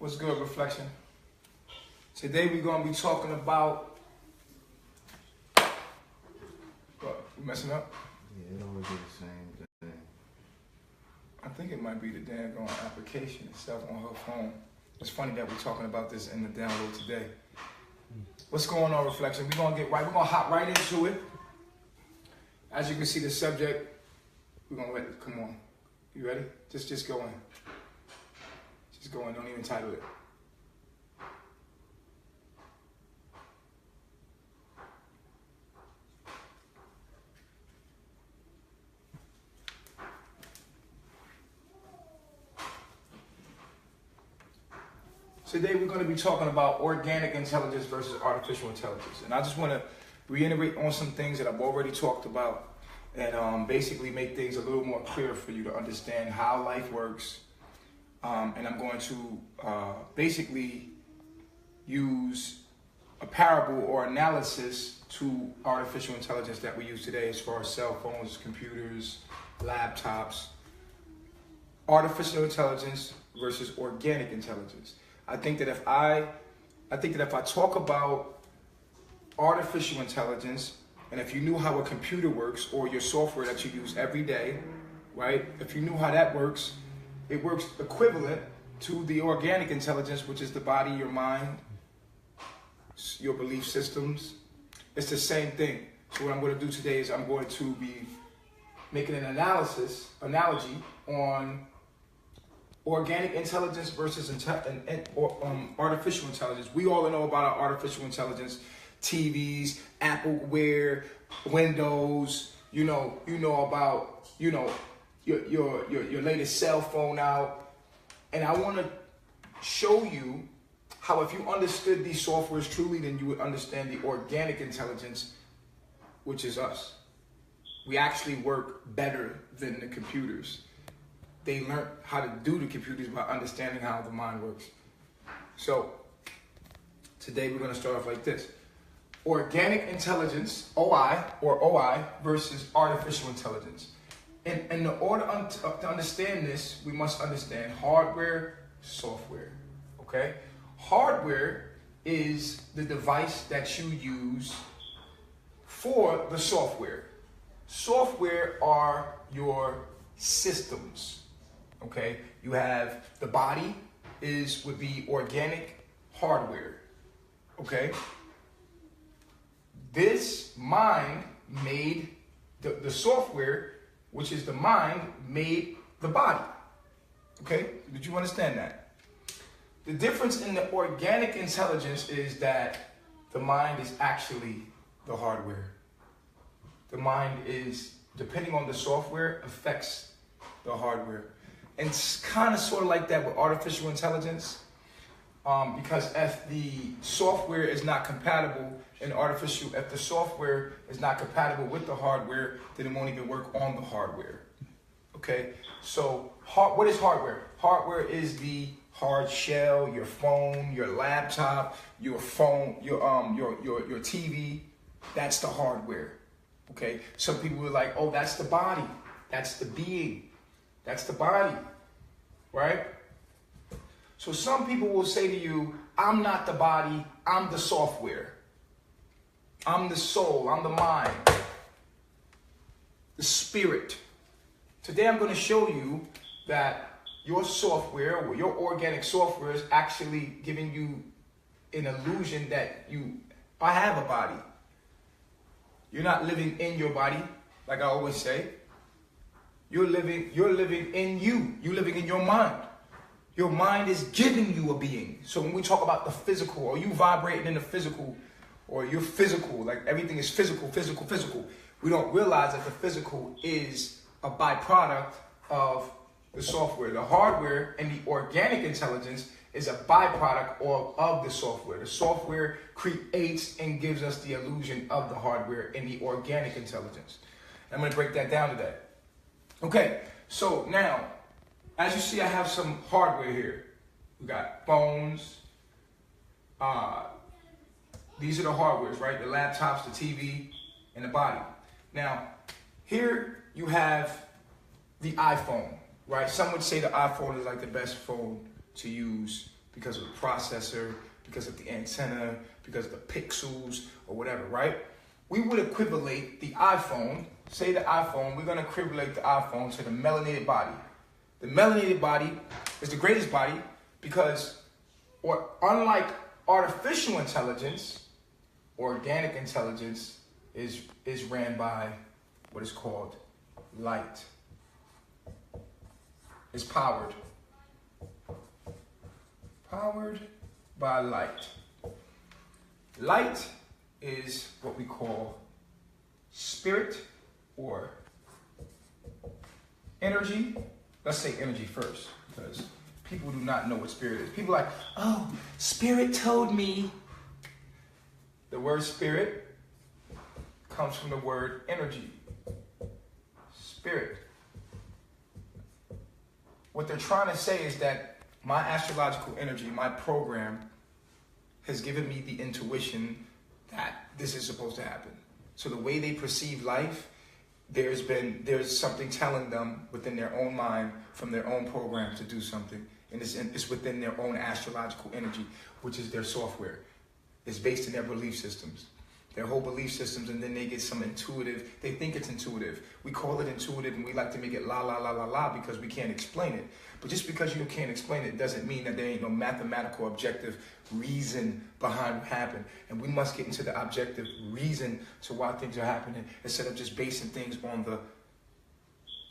What's good, Reflection? Today we're going to be talking about... What, you messing up? Yeah, it always do the same thing. I think it might be the daggone application itself on her phone. It's funny that we're talking about this in the download today. What's going on, Reflection? We're going to hop right into it. As you can see, the subject, we're going to let it come on. You ready? Just go in. Just go in. Don't even title it. Today we're going to be talking about organic intelligence versus artificial intelligence. And I just want to reiterate on some things that I've already talked about and basically make things a little more clear for you to understand how life works. And I'm going to basically use a parable or analysis to artificial intelligence that we use today as far as cell phones, computers, laptops. Artificial intelligence versus organic intelligence. I think that if I talk about artificial intelligence, and if you knew how a computer works or your software that you use every day, right? If you knew how that works, it works equivalent to the organic intelligence, which is the body, your mind, your belief systems. It's the same thing. So what I'm going to do today is I'm going to be making an analogy on organic intelligence versus artificial intelligence. We all know about our artificial intelligence, TVs, Apple Wear, Windows. You know about your latest cell phone out, and I want to show you how if you understood these softwares truly, then you would understand the organic intelligence, which is us. We actually work better than the computers. They learned how to do the computers by understanding how the mind works. So today we're going to start off like this. Organic intelligence, OI versus artificial intelligence. And in order to understand this, we must understand hardware, software. Okay? Hardware is the device that you use for the software. Software are your systems. Okay, you have the body would be organic hardware. Okay, this mind made the software, which is the mind, made the body. Okay, did you understand that? The difference in the organic intelligence is that the mind is actually the hardware. The mind is, depending on the software, affects the hardware. And it's kind of sort of like that with artificial intelligence, because if the software is not compatible if the software is not compatible with the hardware, then it won't even work on the hardware. Okay, so what is hardware? Hardware is the hard shell, your phone, your laptop, your TV. That's the hardware. Okay, some people are like, oh, that's the body, that's the being. That's the body, right? So some people will say to you, I'm not the body, I'm the software. I'm the soul, I'm the mind, the spirit. Today I'm going to show you that your software or your organic software is actually giving you an illusion that I have a body. You're not living in your body, like I always say. You're living in you. You're living in your mind. Your mind is giving you a being. So when we talk about the physical, or you vibrating in the physical, or you're physical, like everything is physical, we don't realize that the physical is a byproduct of the software. The hardware and the organic intelligence is a byproduct of the software. The software creates and gives us the illusion of the hardware and the organic intelligence. I'm going to break that down today. Okay, so now, as you see, I have some hardware here. We got phones. These are the hardwares, right? The laptops, the TV, and the body. Now, here you have the iPhone, right? Some would say the iPhone is like the best phone to use because of the processor, because of the antenna, because of the pixels or whatever, right? We would equivalate the iPhone, say the iPhone, we're going to equivalate the iPhone to the melanated body. The melanated body is the greatest body because, or unlike artificial intelligence, organic intelligence is ran by what is called light. It's powered by light. Light is what we call spirit or energy. Let's say energy first, because people do not know what spirit is. People are like, oh, spirit told me. The word spirit comes from the word energy. Spirit. What they're trying to say is that my astrological energy, my program, has given me the intuition that this is supposed to happen. So the way they perceive life, there's something telling them within their own mind from their own program to do something. And it's within their own astrological energy, which is their software. It's based in their belief systems. Their whole belief systems, and then they get some intuitive, they think it's intuitive. We call it intuitive and we like to make it la la la la la because we can't explain it. But just because you can't explain it doesn't mean that there ain't no mathematical objective reason behind what happened. And we must get into the objective reason to why things are happening instead of just basing things on the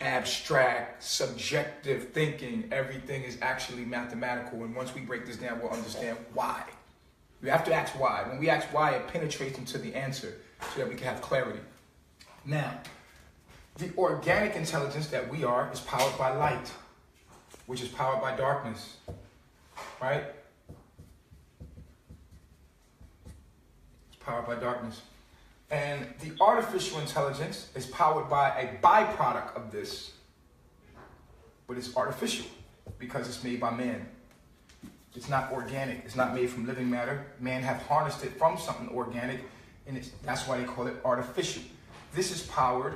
abstract, subjective thinking. Everything is actually mathematical, and once we break this down, we'll understand why. We have to ask why. When we ask why, it penetrates into the answer so that we can have clarity. Now, the organic intelligence that we are is powered by light, which is powered by darkness, right? It's powered by darkness. And the artificial intelligence is powered by a byproduct of this, but it's artificial because it's made by man. It's not organic. It's not made from living matter. Man have harnessed it from something organic, and that's why they call it artificial. This is powered.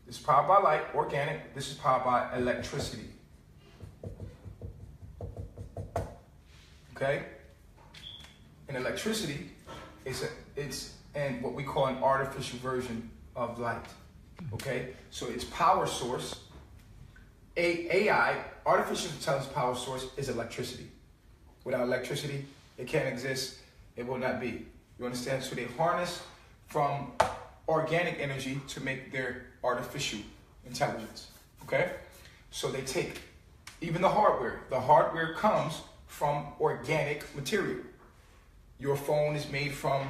This is powered by light, organic. This is powered by electricity. Okay? And electricity it's what we call an artificial version of light. Okay? So its power source, AI, artificial intelligence power source, is electricity. Without electricity, it can't exist. It will not be. You understand? So they harness from organic energy to make their artificial intelligence. Okay? So they take even the hardware. The hardware comes from organic material. Your phone is made from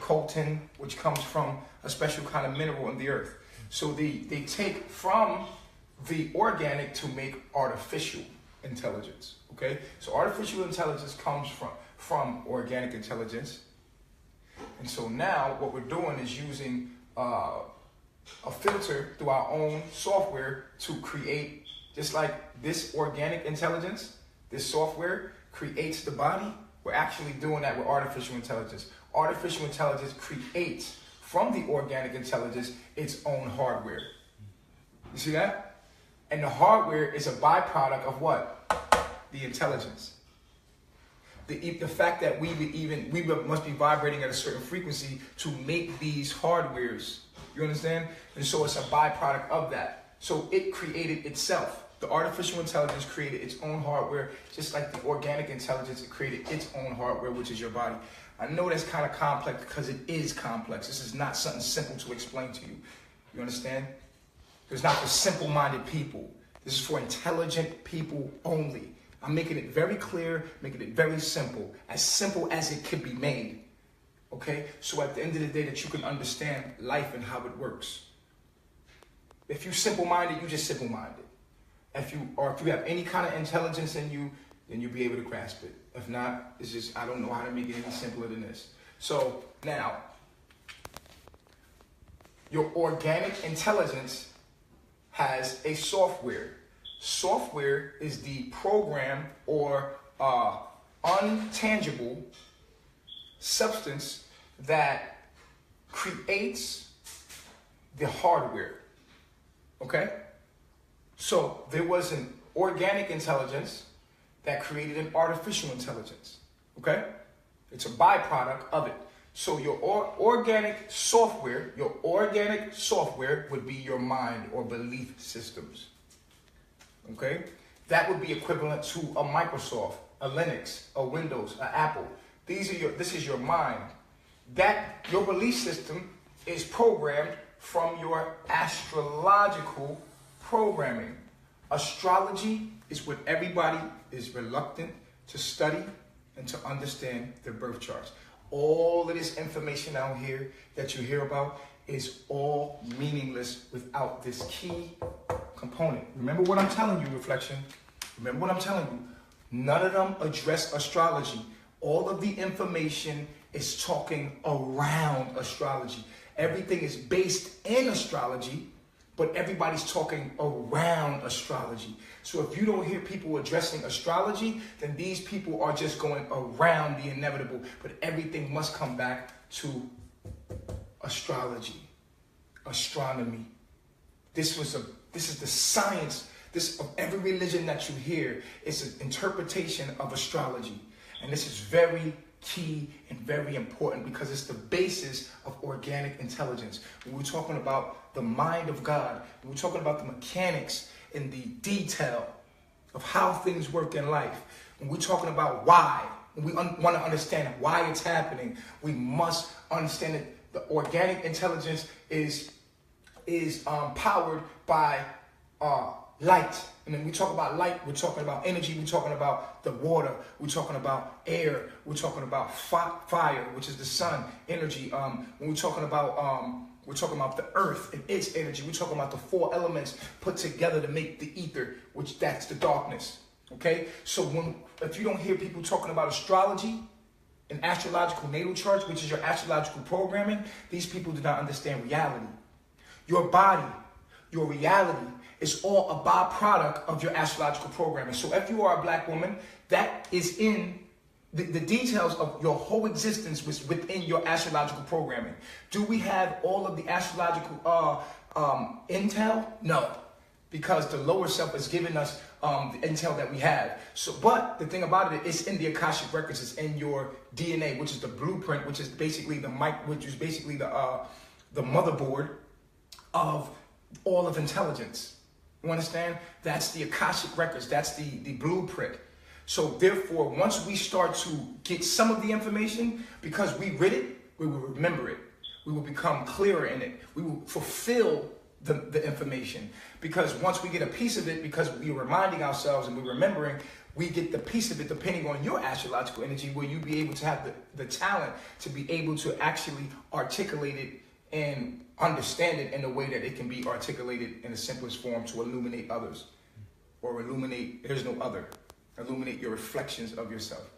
coltan, which comes from a special kind of mineral in the earth. So they take from the organic to make artificial intelligence. Okay? So artificial intelligence comes from organic intelligence. And so now what we're doing is using a filter through our own software to create, just like this organic intelligence, this software creates the body. We're actually doing that with artificial intelligence. Artificial intelligence creates from the organic intelligence its own hardware. You see that? And the hardware is a byproduct of what? The intelligence. The fact that we must be vibrating at a certain frequency to make these hardwares. You understand? And so it's a byproduct of that. So it created itself. The artificial intelligence created its own hardware, just like the organic intelligence, it created its own hardware, which is your body. I know that's kind of complex because it is complex. This is not something simple to explain to you. You understand? It's not for simple-minded people. This is for intelligent people only. I'm making it very clear, making it very simple as it could be made. Okay? So at the end of the day that you can understand life and how it works. If you're simple-minded, you're just simple-minded. If you have any kind of intelligence in you, then you'll be able to grasp it. If not, it's just, I don't know how to make it any simpler than this. So now, your organic intelligence has a software. Software is the program or untangible substance that creates the hardware. Okay? So there was organic intelligence that created an artificial intelligence. Okay? It's a byproduct of it. So your organic software would be your mind or belief systems. Okay? That would be equivalent to a Microsoft, a Linux, a Windows, an Apple. This is your mind. That your belief system is programmed from your astrological programming. Astrology is what everybody is reluctant to study and to understand their birth charts. All of this information out here that you hear about is all meaningless without this key component. Remember what I'm telling you, Reflection. Remember what I'm telling you. None of them address astrology. All of the information is talking around astrology. Everything is based in astrology, but everybody's talking around astrology. So if you don't hear people addressing astrology, then these people are just going around the inevitable. But everything must come back to astrology, astronomy. This is the science. This of every religion that you hear is an interpretation of astrology. And this is very key and very important because it's the basis of organic intelligence. When we're talking about the mind of God, when we're talking about the mechanics and the detail of how things work in life, when we're talking about why, when we want to understand why it's happening, we must understand that the organic intelligence is powered by light. And when we talk about light, we're talking about energy, we're talking about the water, we're talking about air, we're talking about fire, which is the sun, energy. When we're talking about the earth and its energy, we're talking about the four elements put together to make the ether, which that's the darkness. Okay? So if you don't hear people talking about astrology and astrological natal charts, which is your astrological programming, these people do not understand reality. Your body, your reality is all a byproduct of your astrological programming. So if you are a black woman, that is in the details of your whole existence was within your astrological programming. Do we have all of the astrological intel? No, because the lower self has given us the intel that we have. So, but the thing about it is in the Akashic records, it's in your DNA, which is the blueprint, which is basically the motherboard of all of intelligence. You understand? That's the Akashic records. That's the blueprint. So therefore, once we start to get some of the information, because we read it, we will remember it. We will become clearer in it. We will fulfill the information. Because once we get a piece of it, because we're reminding ourselves and we're remembering, we get the piece of it depending on your astrological energy, where you be able to have the talent to be able to actually articulate it and understand it in a way that it can be articulated in the simplest form to illuminate others. Or illuminate, there's no other. Illuminate your reflections of yourself.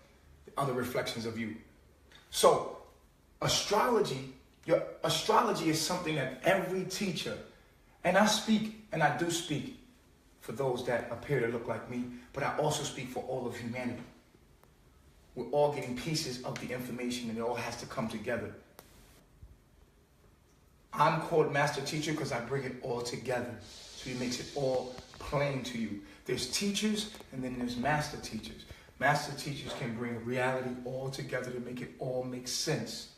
The other reflections of you. So, astrology is something that every teacher, and I do speak for those that appear to look like me, but I also speak for all of humanity. We're all getting pieces of the information and it all has to come together. I'm called Master Teacher because I bring it all together. So it makes it all plain to you. There's teachers and then there's master teachers. Master teachers can bring reality all together to make it all make sense.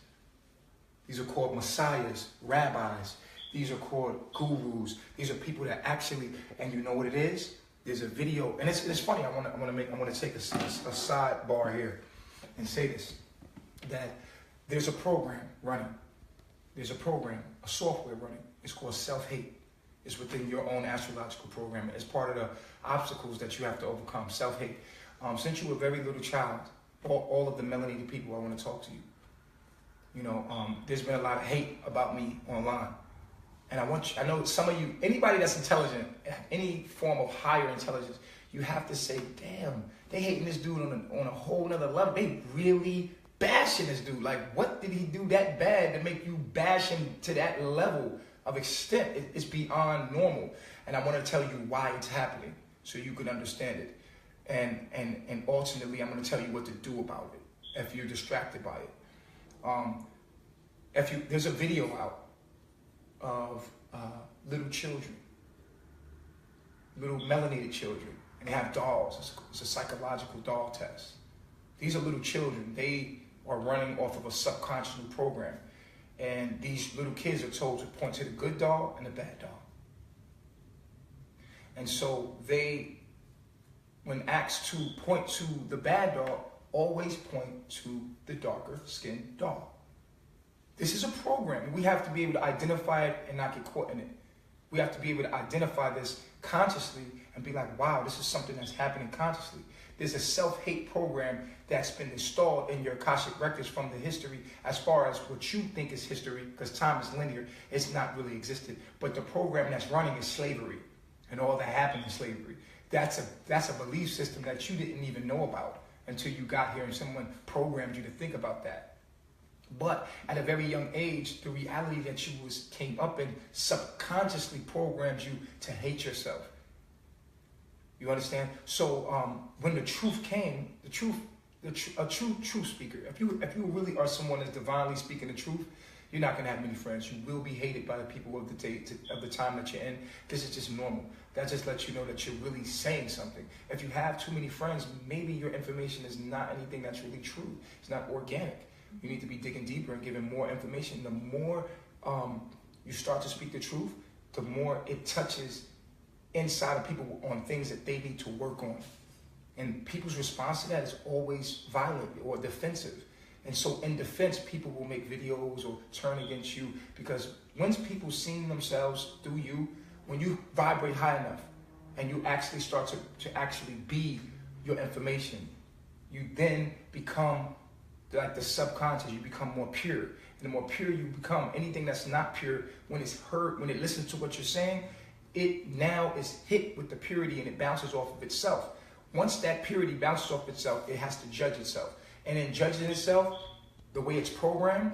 These are called messiahs, rabbis. These are called gurus. These are people that actually, and you know what it is? There's a video, and it's funny. I want to take a sidebar here and say this, that there's a program running. There's a program, a software running. It's called self-hate. It's within your own astrological program. It's part of the obstacles that you have to overcome, self-hate. Since you were a very little child, all of the melanated people, I want to talk to you. You know, there's been a lot of hate about me online. And I know some of you, anybody that's intelligent, any form of higher intelligence, you have to say, damn, they hating this dude on a whole nother level. They really bashing this dude. Like, what did he do that bad to make you bash him to that level of extent? It's beyond normal. And I want to tell you why it's happening so you can understand it. And ultimately, I'm going to tell you what to do about it if you're distracted by it. There's a video out of little children, little melanated children, and they have dolls. It's a psychological doll test. These are little children. They are running off of a subconscious program. And these little kids are told to point to the good doll and the bad doll. And so they, when asked to point to the bad doll, always point to the darker skinned doll. This is a program, and we have to be able to identify it and not get caught in it. We have to be able to identify this consciously and be like, wow, this is something that's happening consciously. There's a self-hate program that's been installed in your Akashic records from the history as far as what you think is history, because time is linear. It's not really existed. But the program that's running is slavery and all that happened in slavery. That's a belief system that you didn't even know about until you got here and someone programmed you to think about that. But at a very young age, the reality that you came up in subconsciously programs you to hate yourself. You understand? So when the truth came, a true truth speaker, if you really are someone that's divinely speaking the truth, you're not going to have many friends. You will be hated by the people of the time that you're in. This is just normal. That just lets you know that you're really saying something. If you have too many friends, maybe your information is not anything that's really true. It's not organic. You need to be digging deeper and giving more information. The more you start to speak the truth, the more it touches inside of people on things that they need to work on. And people's response to that is always violent or defensive. And so in defense, people will make videos or turn against you, because once people see themselves through you, when you vibrate high enough and you actually start to actually be your information, you then become like the subconscious. You become more pure. And the more pure you become, anything that's not pure, when it's heard, when it listens to what you're saying, it now is hit with the purity and it bounces off of itself. Once that purity bounces off itself, it has to judge itself. And in judging itself, the way it's programmed,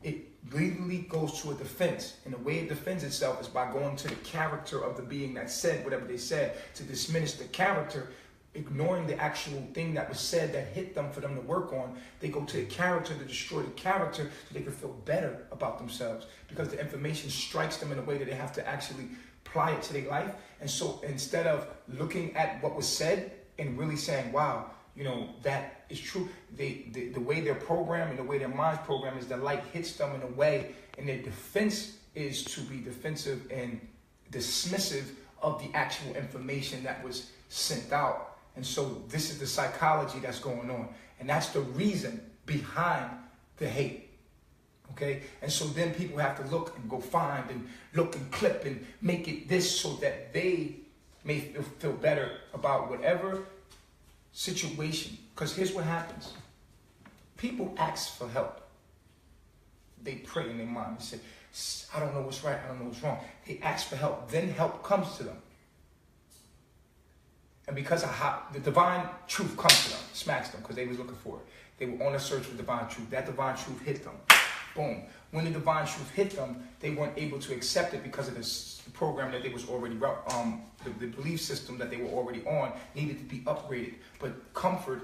it legally goes to a defense. And the way it defends itself is by going to the character of the being that said whatever they said, to diminish the character, ignoring the actual thing that was said that hit them for them to work on. They go to the character to destroy the character so they can feel better about themselves, because the information strikes them in a way that they have to actually apply it to their life. And so instead of looking at what was said and really saying, wow, you know, that is true, the way they're programmed and the way their mind's programmed is the light hits them in a way, and their defense is to be defensive and dismissive of the actual information that was sent out. And so this is the psychology that's going on. And that's the reason behind the hate. Okay? And so then people have to look and go find and look and clip and make it this so that they may feel better about whatever situation. Because here's what happens. People ask for help. They pray in their mind. They say, I don't know what's right. I don't know what's wrong. They ask for help. Then help comes to them. And because of how the divine truth comes to them, smacks them, because they was looking for it. They were on a search for divine truth. That divine truth hit them. Boom. When the divine truth hit them, they weren't able to accept it because of this program that they was already, the belief system that they were already on needed to be upgraded. But comfort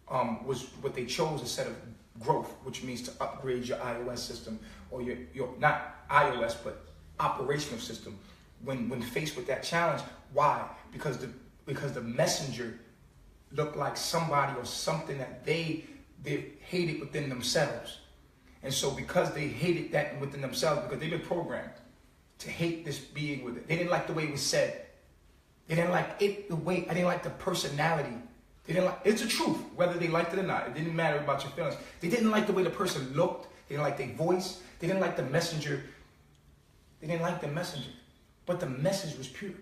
was what they chose instead of growth, which means to upgrade your iOS system, or your not iOS, but operational system. When faced with that challenge, why? Because the messenger looked like somebody or something that they hated within themselves. And so because they hated that within themselves, because they've been programmed to hate this being with it. They didn't like the way it was said. They didn't like it the way, I didn't like the personality. They didn't like, it's the truth, whether they liked it or not. It didn't matter about your feelings. They didn't like the way the person looked. They didn't like their voice. They didn't like the messenger. They didn't like the messenger. But the message was pure.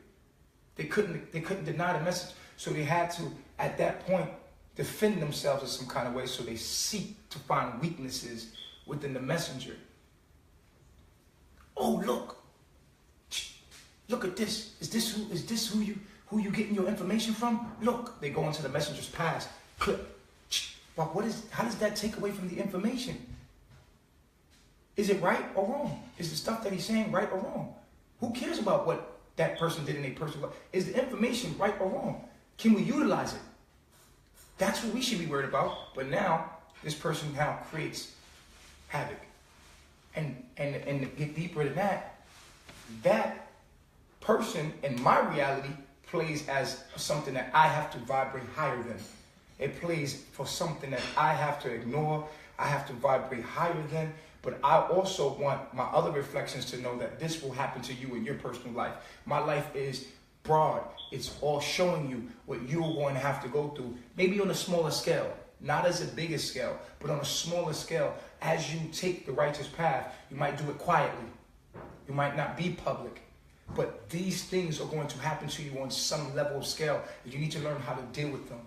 They couldn't deny the message. So they had to, at that point, defend themselves in some kind of way. So they seek to find weaknesses within the messenger. Oh, look at this. Is this who you getting your information from? Look, they go into the messenger's past. Clip. But how does that take away from the information? Is it right or wrong? Is the stuff that he's saying right or wrong? Who cares about what that person did in a personal life? Is the information right or wrong? Can we utilize it? That's what we should be worried about. But now, this person now creates havoc. And to get deeper than that, that person in my reality plays as something that I have to vibrate higher than. It plays for something that I have to ignore, I have to vibrate higher than. But I also want my other reflections to know that this will happen to you in your personal life. My life is broad. It's all showing you what you're going to have to go through, maybe on a smaller scale, not as a bigger scale, but on a smaller scale. As you take the righteous path, you might do it quietly. You might not be public. But these things are going to happen to you on some level of scale. And you need to learn how to deal with them.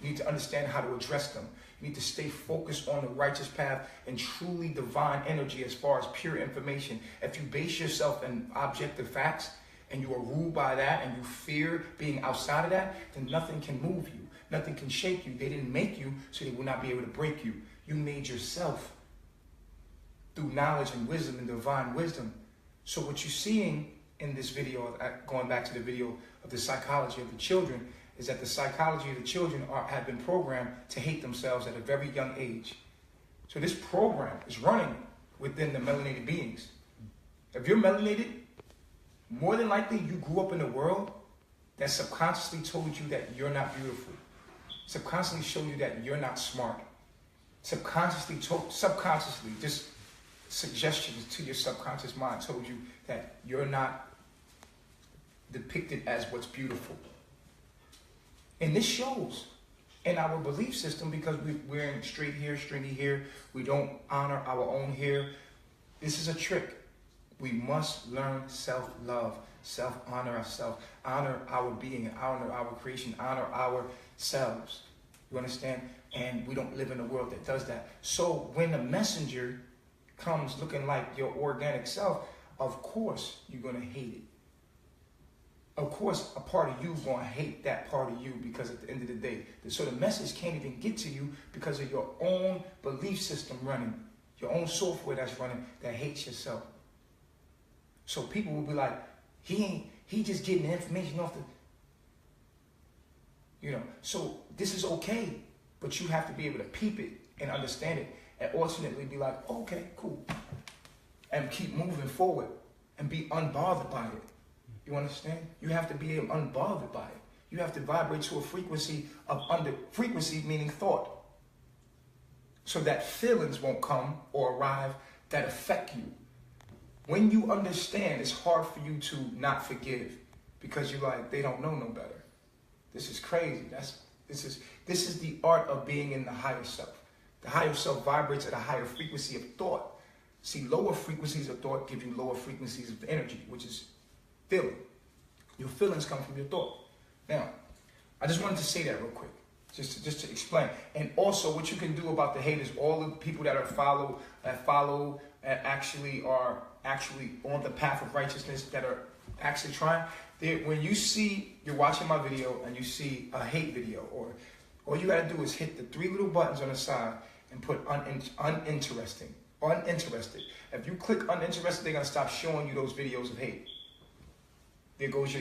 You need to understand how to address them. You need to stay focused on the righteous path and truly divine energy as far as pure information. If you base yourself in objective facts and you are ruled by that and you fear being outside of that, then nothing can move you. Nothing can shake you. They didn't make you, so they will not be able to break you. You made yourself through knowledge and wisdom and divine wisdom. So what you're seeing in this video, going back to the video of the psychology of the children, is that the psychology of the children have been programmed to hate themselves at a very young age. So this program is running within the melanated beings. If you're melanated, more than likely you grew up in a world that subconsciously told you that you're not beautiful. Subconsciously showed you that you're not smart. Subconsciously, just suggestions to your subconscious mind told you that you're not depicted as what's beautiful. And this shows in our belief system because we're in straight hair, stringy hair. We don't honor our own hair. This is a trick. We must learn self-love, self-honor ourselves, honor our being, honor our creation, honor ourselves. You understand? And we don't live in a world that does that. So when a messenger comes looking like your organic self, of course you're going to hate it. Of course, a part of you is going to hate that part of you because at the end of the day, so the message can't even get to you because of your own belief system running, your own software that's running that hates yourself. So people will be like, he just getting the information off the, so this is okay, but you have to be able to peep it and understand it and ultimately be like, okay, cool. And keep moving forward and be unbothered by it. You understand? You have to be unbothered by it. You have to vibrate to a frequency of frequency meaning thought. So that feelings won't come or arrive that affect you. When you understand, it's hard for you to not forgive because you're like, they don't know no better. This is crazy. This is the art of being in the higher self. The higher self vibrates at a higher frequency of thought. See, lower frequencies of thought give you lower frequencies of energy, which is feeling. Your feelings come from your thought. Now, I just wanted to say that real quick, just to explain. And also, what you can do about the haters, all the people that actually are on the path of righteousness, that are actually trying. When you're watching my video and you see a hate video, or all you gotta do is hit the 3 little buttons on the side and put uninterested. If you click uninterested, they're gonna stop showing you those videos of hate. There goes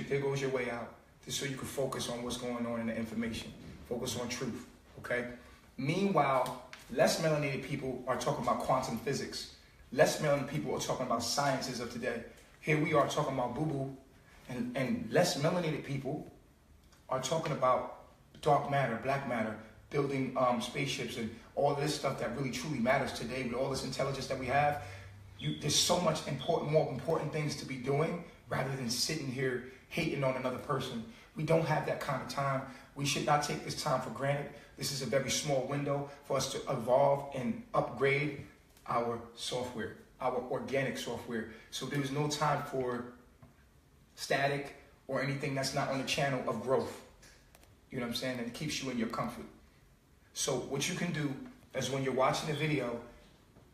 your way out, just so you can focus on what's going on in the information. Focus on truth, okay? Meanwhile, less melanated people are talking about quantum physics. Less melanated people are talking about sciences of today. Here we are talking about boo-boo, and less melanated people are talking about dark matter, black matter, building spaceships and all this stuff that really truly matters today with all this intelligence that we have. There's so much more important things to be doing rather than sitting here hating on another person. We don't have that kind of time. We should not take this time for granted. This is a very small window for us to evolve and upgrade our software, our organic software. So there is no time for static or anything that's not on the channel of growth. You know what I'm saying? And it keeps you in your comfort. So what you can do is when you're watching a video,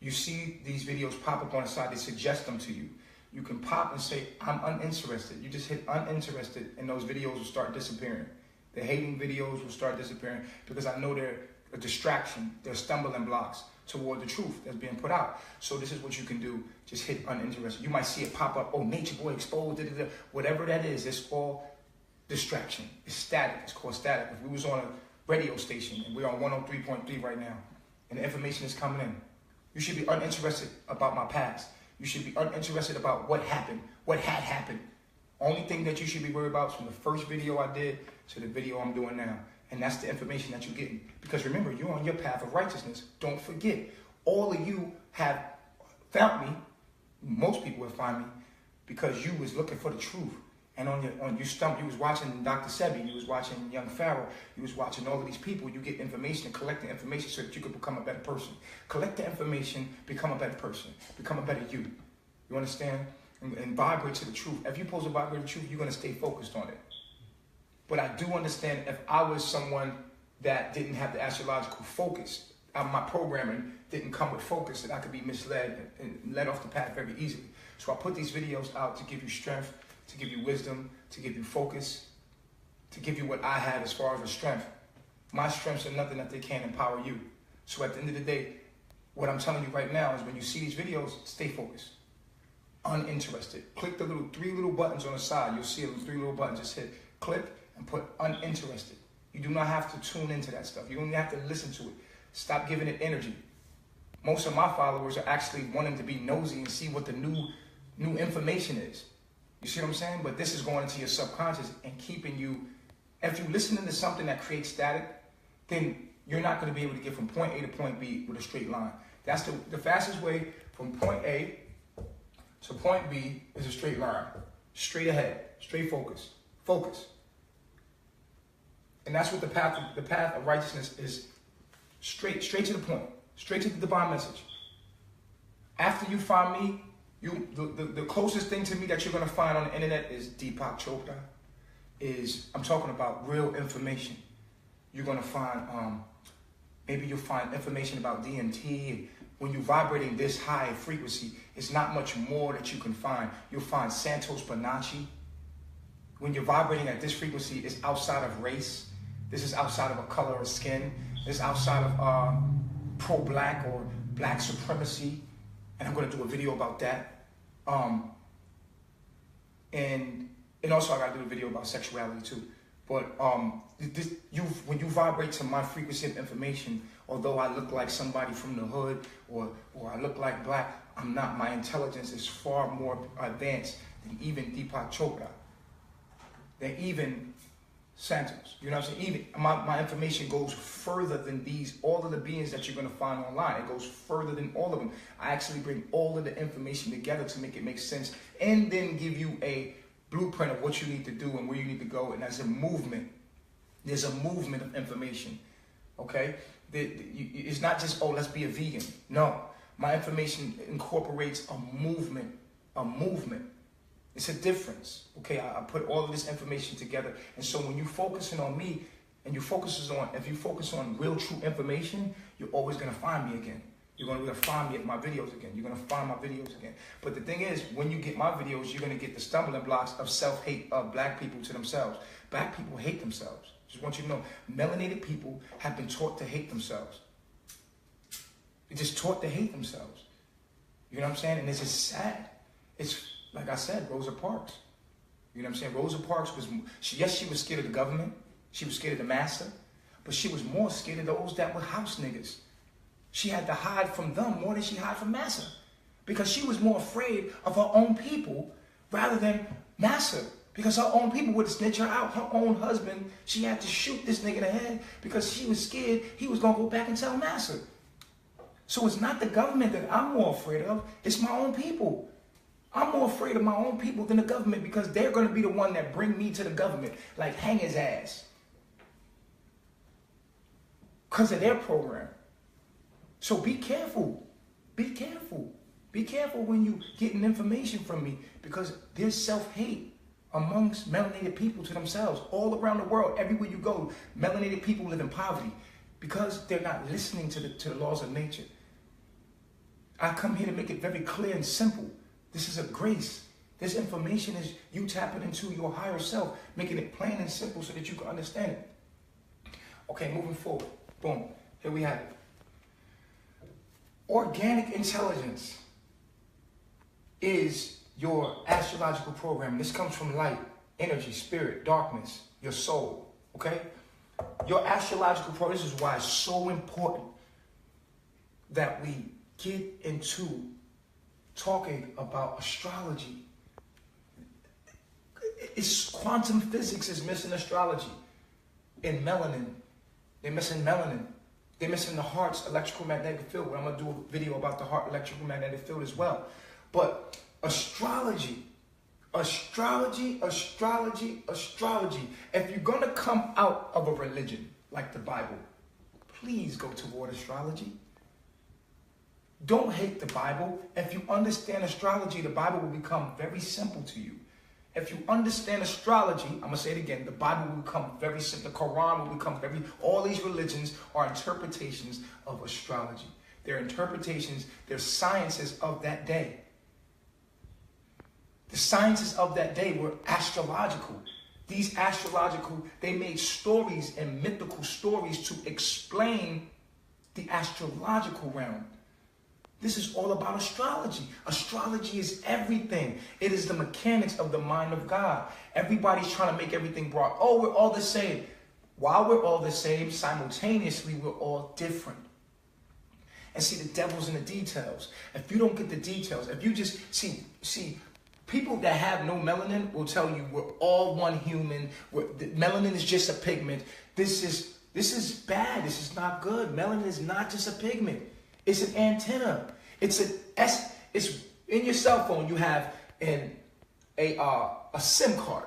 you see these videos pop up on the side, they suggest them to you. You can pop and say, I'm uninterested. You just hit uninterested and those videos will start disappearing. The hating videos will start disappearing because I know they're a distraction. They're stumbling blocks toward the truth that's being put out. So this is what you can do. Just hit uninterested. You might see it pop up, oh, Nature Boy exposed, whatever that is, it's all distraction. It's static. It's called static. If we was on a radio station and we're on 103.3 right now and the information is coming in, you should be uninterested about my past. You should be uninterested about what happened, what had happened Only thing that you should be worried about is from the first video I did to the video I'm doing now. And that's the information that you're getting. Because remember, you're on your path of righteousness. Don't forget, all of you have found me. Most people have found me because you was looking for the truth. And you was watching Dr. Sebi, you was watching Young Pharaoh, you was watching all of these people. You get information, collect the information so that you can become a better person. Collect the information, become a better person, become a better you. You understand? And vibrate to the truth. If you're supposed to vibrate to the truth, you're going to stay focused on it. But I do understand if I was someone that didn't have the astrological focus, my programming didn't come with focus, that I could be misled and led off the path very easily. So I put these videos out to give you strength, to give you wisdom, to give you focus, to give you what I had as far as a strength. My strengths are nothing that they can't empower you. So at the end of the day, what I'm telling you right now is when you see these videos, stay focused. Uninterested. Click the three little buttons on the side. You'll see the 3 little buttons. Just hit click and put uninterested. You do not have to tune into that stuff. You don't have to listen to it. Stop giving it energy. Most of my followers are actually wanting to be nosy and see what the new information is. You see what I'm saying? But this is going into your subconscious and keeping you, if you're listening to something that creates static, then you're not going to be able to get from point A to point B with a straight line. That's the fastest way from point A to point B is a straight line. Straight ahead, straight focus, focus. And that's what the path of righteousness is. Straight to the point, straight to the divine message. After you find me, the closest thing to me that you're going to find on the internet is Deepak Chopra. I'm talking about real information. You're going to find, maybe you'll find information about DMT. When you're vibrating this high frequency, it's not much more that you can find. You'll find Santos Bonacci. When you're vibrating at this frequency, it's outside of race. This is outside of a color of skin. It's outside of pro-black or black supremacy. And I'm going to do a video about that. And also I got to do a video about sexuality too. But when you vibrate to my frequency of information, although I look like somebody from the hood or I look like black, I'm not. My intelligence is far more advanced than even Deepak Chopra, than even Santos. You know what I'm saying? Even my information goes further than all of the beings that you're going to find online. It goes further than all of them. I actually bring all of the information together to make it make sense and then give you a blueprint of what you need to do and where you need to go. And there's a movement. There's a movement of information. Okay? It's not just, oh, let's be a vegan. No. My information incorporates a movement. A movement. It's a difference. Okay? I put all of this information together. And so when you're focusing on me, and if you focus on real, true information, you're always going to find me again. You're going to find me at my videos again. You're going to find my videos again. But the thing is, when you get my videos, you're going to get the stumbling blocks of self-hate of black people to themselves. Black people hate themselves. Just want you to know, melanated people have been taught to hate themselves. They're just taught to hate themselves. You know what I'm saying? And it's just sad. It's, like I said, Rosa Parks. You know what I'm saying? Rosa Parks was, she was scared of the government. She was scared of the master. But she was more scared of those that were house niggas. She had to hide from them more than she hid from Massa. Because she was more afraid of her own people rather than Massa. Because her own people would snitch her out. Her own husband, she had to shoot this nigga in the head because she was scared he was going to go back and tell Massa. So it's not the government that I'm more afraid of. It's my own people. I'm more afraid of my own people than the government because they're going to be the one that bring me to the government. Like, hang his ass. Because of their program. So be careful. Be careful. Be careful when you getting information from me because there's self-hate amongst melanated people to themselves all around the world. Everywhere you go, melanated people live in poverty because they're not listening to the laws of nature. I come here to make it very clear and simple. This is a grace. This information is you tapping into your higher self, making it plain and simple so that you can understand it. Okay, moving forward. Boom. Here we have it. Organic intelligence is your astrological program. This comes from light, energy, spirit, darkness, your soul. Okay? Your astrological program, this is why it's so important that we get into talking about astrology. It's quantum physics is missing astrology. In melanin. They're missing melanin. They're missing the heart's electrical magnetic field. I'm going to do a video about the heart electrical magnetic field as well. But astrology. If you're going to come out of a religion like the Bible, please go toward astrology. Don't hate the Bible. If you understand astrology, the Bible will become very simple to you. If you understand astrology, I'm going to say it again, the Bible will become very simple. The Quran will become all these religions are interpretations of astrology. They're interpretations, they're sciences of that day. The sciences of that day were astrological. These astrological, they made stories and mythical stories to explain the astrological realm. This is all about astrology. Astrology is everything. It is the mechanics of the mind of God. Everybody's trying to make everything broad. Oh, we're all the same. While we're all the same, simultaneously, we're all different. And see, the devil's in the details. If you don't get the details, if you just see, people that have no melanin will tell you we're all one human. Melanin is just a pigment. This is bad. This is not good. Melanin is not just a pigment. It's an antenna. It's in your cell phone. You have a SIM card.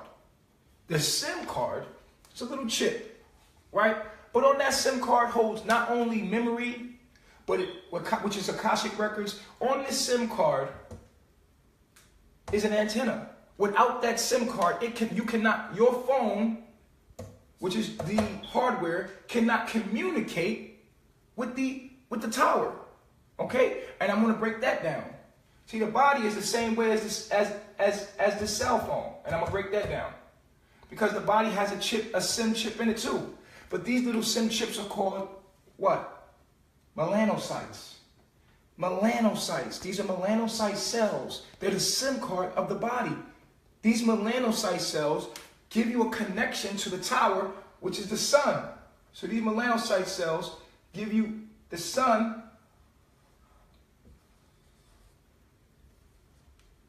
The SIM card is a little chip, right? But on that SIM card holds not only memory, which is Akashic records. On this SIM card is an antenna. Without that SIM card, your phone, which is the hardware, cannot communicate with the tower. Okay? And I'm going to break that down. See, the body is the same way as the cell phone. And I'm going to break that down. Because the body has a SIM chip in it too. But these little SIM chips are called what? Melanocytes. Melanocytes. These are melanocyte cells. They're the SIM card of the body. These melanocyte cells give you a connection to the tower, which is the sun. So these melanocyte cells give you the sun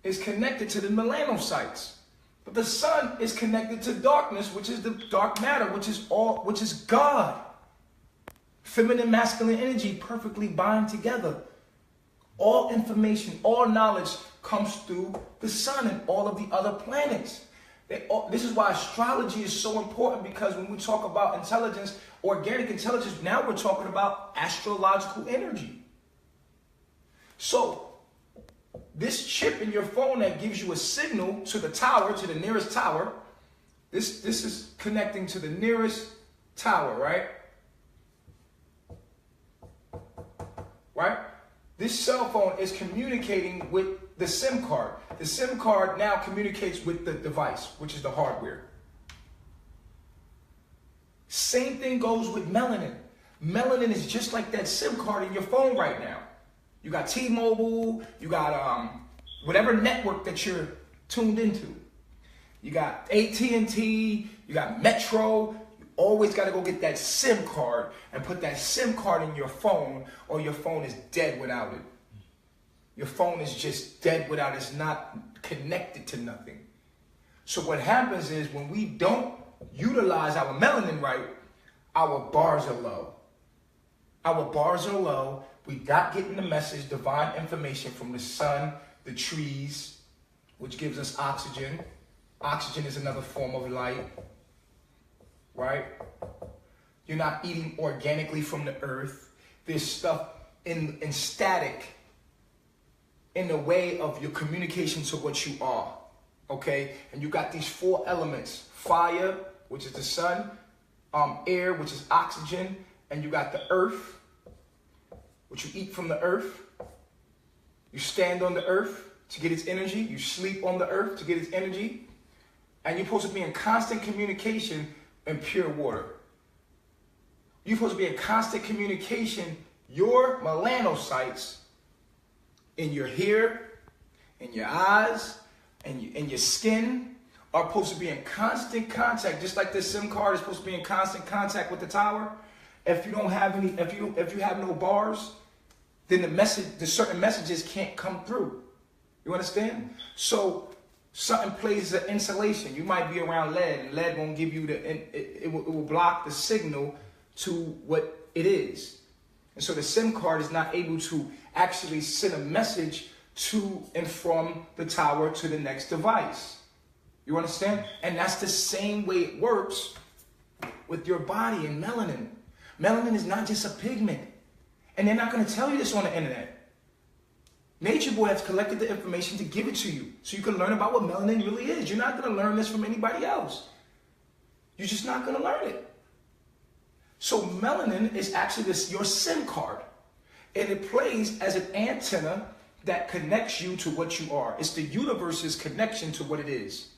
is connected to the melanocytes. But the sun is connected to darkness, which is the dark matter, which is God. Feminine, masculine energy perfectly bind together. All information, all knowledge comes through the sun and all of the other planets. This is why astrology is so important, because when we talk about intelligence, organic intelligence, now we're talking about astrological energy. So, this chip in your phone that gives you a signal to the tower, to the nearest tower, this is connecting to the nearest tower, right? Right? This cell phone is communicating with the SIM card. The SIM card now communicates with the device, which is the hardware. Same thing goes with melanin. Melanin is just like that SIM card in your phone right now. You got T-Mobile, you got whatever network that you're tuned into. You got AT&T, you got Metro. You always got to go get that SIM card and put that SIM card in your phone, or your phone is dead without it. Your phone is just dead without it. It's not connected to nothing. So what happens is when we don't utilize our melanin right, our bars are low. Our bars are low. We're not getting the message, divine information from the sun, the trees, which gives us oxygen. Oxygen is another form of light, right? You're not eating organically from the earth. There's stuff in static in the way of your communication to what you are, okay? And you got these four elements: fire, which is the sun, air, which is oxygen, and you got the earth, which you eat from the earth. You stand on the earth to get its energy. You sleep on the earth to get its energy. And you're supposed to be in constant communication in pure water. You're supposed to be in constant communication, your melanocytes, in your hair, in your eyes, and in your skin, are supposed to be in constant contact, just like this SIM card is supposed to be in constant contact with the tower. If you don't have any, if you have no bars, then the certain messages can't come through. You understand? So Something plays as an insulation. You might be around lead, and lead won't give you it will block the signal to what it is. And so the SIM card is not able to actually send a message to and from the tower to the next device. You understand? And that's the same way it works with your body and melanin. Melanin is not just a pigment. And they're not going to tell you this on the internet. Nature Boy has collected the information to give it to you so you can learn about what melanin really is. You're not going to learn this from anybody else. You're just not going to learn it. So melanin is actually your SIM card. And it plays as an antenna that connects you to what you are. It's the universe's connection to what it is.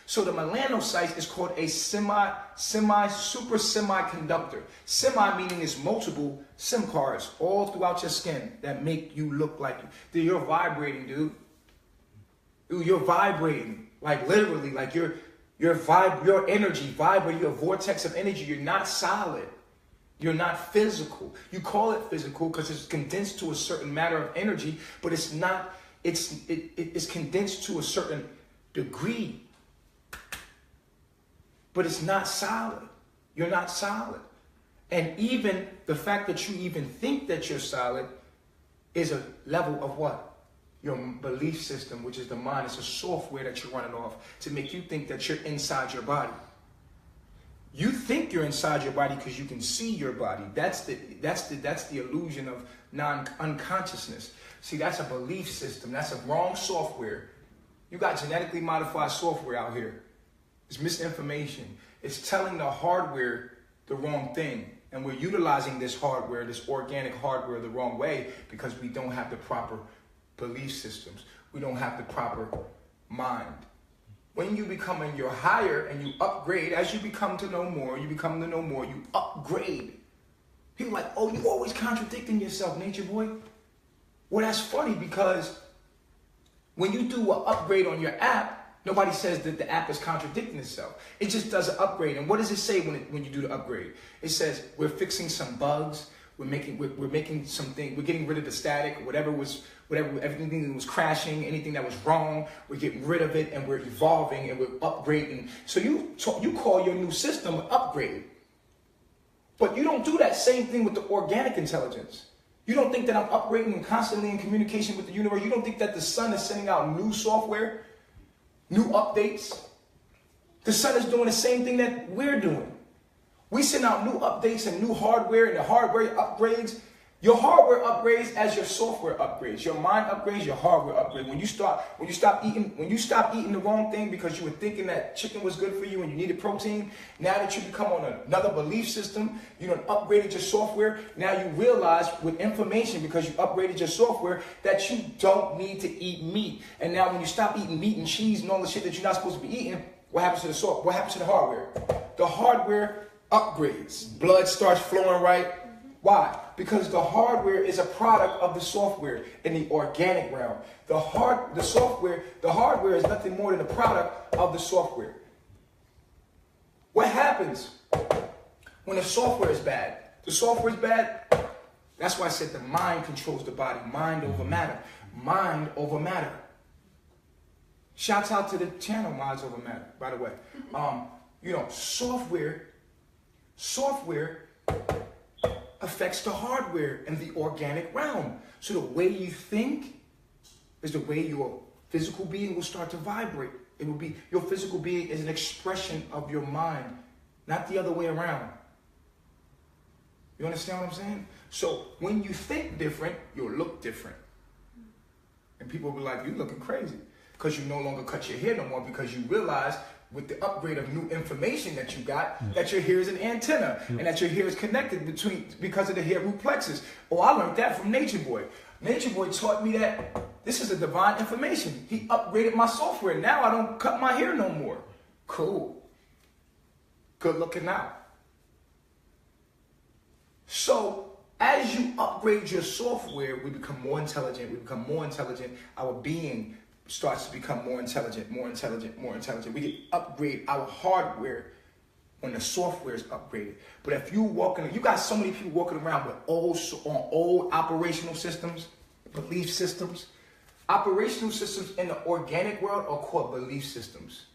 So the melanocyte is called a super semiconductor. Semi meaning is multiple SIM cards all throughout your skin that make you look like you. Dude, you're vibrating, dude. Dude, you're vibrating. Like literally, like your energy vibrating, your vortex of energy. You're not solid. You're not physical. You call it physical because it's condensed to a certain matter of energy, but it's not, it's condensed to a certain degree. But it's not solid. You're not solid. And even the fact that you even think that you're solid is a level of what? Your belief system, which is the mind. It's a software that you're running off to make you think that you're inside your body. You think you're inside your body because you can see your body. That's the illusion of unconsciousness. See, that's a belief system. That's a wrong software. You got genetically modified software out here. It's misinformation. It's telling the hardware the wrong thing. And we're utilizing this hardware, this organic hardware, the wrong way because we don't have the proper belief systems. We don't have the proper mind. When you become in your higher and you upgrade, as you become to know more, you upgrade. People are like, oh, you always contradicting yourself, Nature Boy. Well, that's funny because when you do an upgrade on your app, nobody says that the app is contradicting itself. It just does an upgrade. And what does it say when you do the upgrade? It says we're fixing some bugs. We're making something. We're getting rid of the static. Everything that was crashing, anything that was wrong, we're getting rid of it, and we're evolving and we're upgrading. So you call your new system an upgrade, but you don't do that same thing with the organic intelligence. You don't think that I'm upgrading and constantly in communication with the universe. You don't think that the sun is sending out new software, new updates. The sun is doing the same thing that we're doing. We send out new updates and new hardware, and the hardware upgrades. Your hardware upgrades as your software upgrades. Your mind upgrades, your hardware upgrades. When you stop eating the wrong thing because you were thinking that chicken was good for you and you needed protein, now that you become on another belief system, you done upgraded your software. Now you realize with information, because you upgraded your software, that you don't need to eat meat. And now when you stop eating meat and cheese and all the shit that you're not supposed to be eating, what happens to the software? What happens to the hardware? The hardware upgrades. Blood starts flowing right. Why? Because the hardware is a product of the software in the organic realm. The hardware is nothing more than a product of the software. What happens when the software is bad? The software is bad. That's why I said the mind controls the body. Mind over matter. Mind over matter. Shouts out to the channel Minds Over Matter, by the way. Software affects the hardware in the organic realm. So the way you think is the way your physical being will start to vibrate. It will be, your physical being is an expression of your mind, not the other way around. You understand what I'm saying? So when you think different, you'll look different. And people will be like, you looking crazy. Because you no longer cut your hair no more, because you realize with the upgrade of new information that you got, that your hair is an antenna, and that your hair is connected because of the hair root plexus. Oh, I learned that from Nature Boy. Nature Boy taught me that this is a divine information. He upgraded my software. Now I don't cut my hair no more. Cool. Good looking out. So as you upgrade your software, we become more intelligent. Our being starts to become more intelligent. We can upgrade our hardware when the software is upgraded. But if you got so many people walking around with old operational systems, belief systems, Operational systems in the organic world are called belief systems.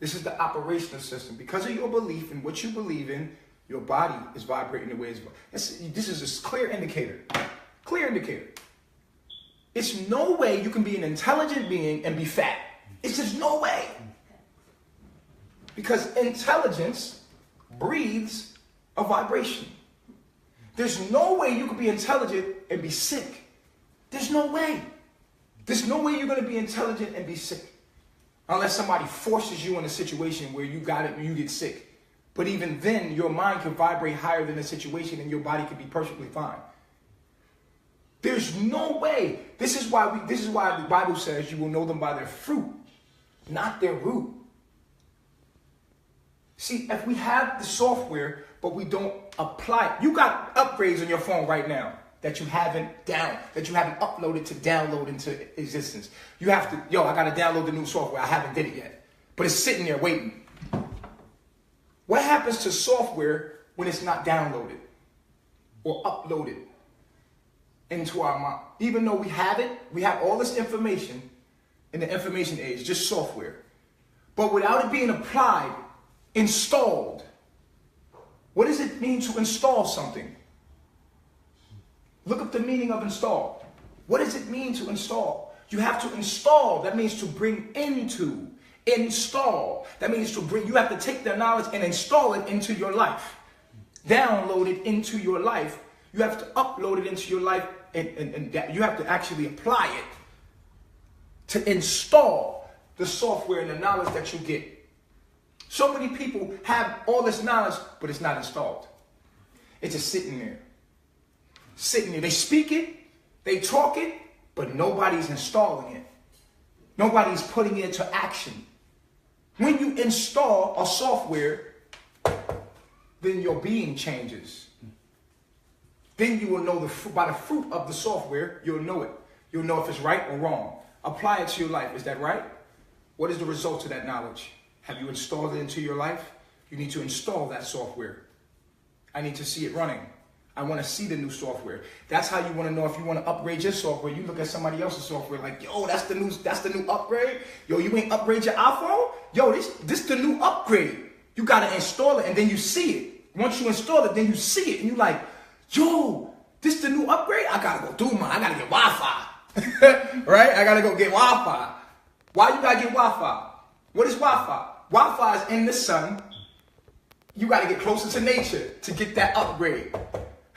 This is the operational system. Because of your belief in what you believe in, your body is vibrating the way it's. This is a clear indicator. Clear indicator. It's no way you can be an intelligent being and be fat. It's just no way. Because intelligence breathes a vibration. There's no way you can be intelligent and be sick. There's no way. There's no way you're going to be intelligent and be sick. Unless somebody forces you in a situation where you got it and you get sick. But even then, your mind can vibrate higher than the situation and your body can be perfectly fine. There's no way. This is why the Bible says you will know them by their fruit, not their root. See, if we have the software, but we don't apply it, you got upgrades on your phone right now that you haven't uploaded to download into existence. You have to, I got to download the new software. I haven't did it yet, but it's sitting there waiting. What happens to software when it's not downloaded or uploaded into our mind? Even though we have it, we have all this information in the information age, just software. But without it being applied, installed. What does it mean to install something? Look up the meaning of install. What does it mean to install? You have to install. That means to bring into. Install. That means you have to take their knowledge and install it into your life. Download it into your life. You have to upload it into your life and you have to actually apply it to install the software and the knowledge that you get. So many people have all this knowledge, but it's not installed. It's just sitting there. Sitting there. They speak it, they talk it, but nobody's installing it. Nobody's putting it into action. When you install a software, then your being changes. Then you will know by the fruit of the software, you'll know it. You'll know if it's right or wrong. Apply it to your life. Is that right? What is the result of that knowledge? Have you installed it into your life? You need to install that software. I need to see it running. I want to see the new software. That's how you want to know if you want to upgrade your software. You look at somebody else's software like, yo, that's the new upgrade. Yo, you ain't upgrade your iPhone? Yo, this the new upgrade. You got to install it and then you see it. Once you install it, then you see it and you like, yo, this the new upgrade? I got to go do mine. I got to get Wi-Fi. Right? I got to go get Wi-Fi. Why you got to get Wi-Fi? What is Wi-Fi? Wi-Fi is in the sun. You got to get closer to nature to get that upgrade.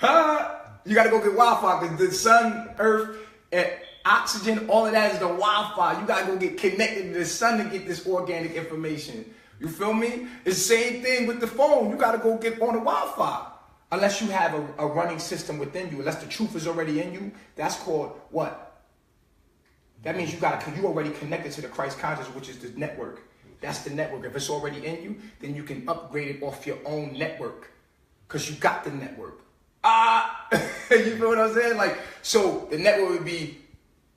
You got to go get Wi-Fi because the sun, earth, and oxygen, all of that is the Wi-Fi. You got to go get connected to the sun to get this organic information. You feel me? It's the same thing with the phone. You got to go get on the Wi-Fi. Unless you have a running system within you, unless the truth is already in you, that's called what? That means you already connected to the Christ consciousness, which is the network. That's the network. If it's already in you, then you can upgrade it off your own network because you got the network. You feel what I'm saying? Like, so the network would be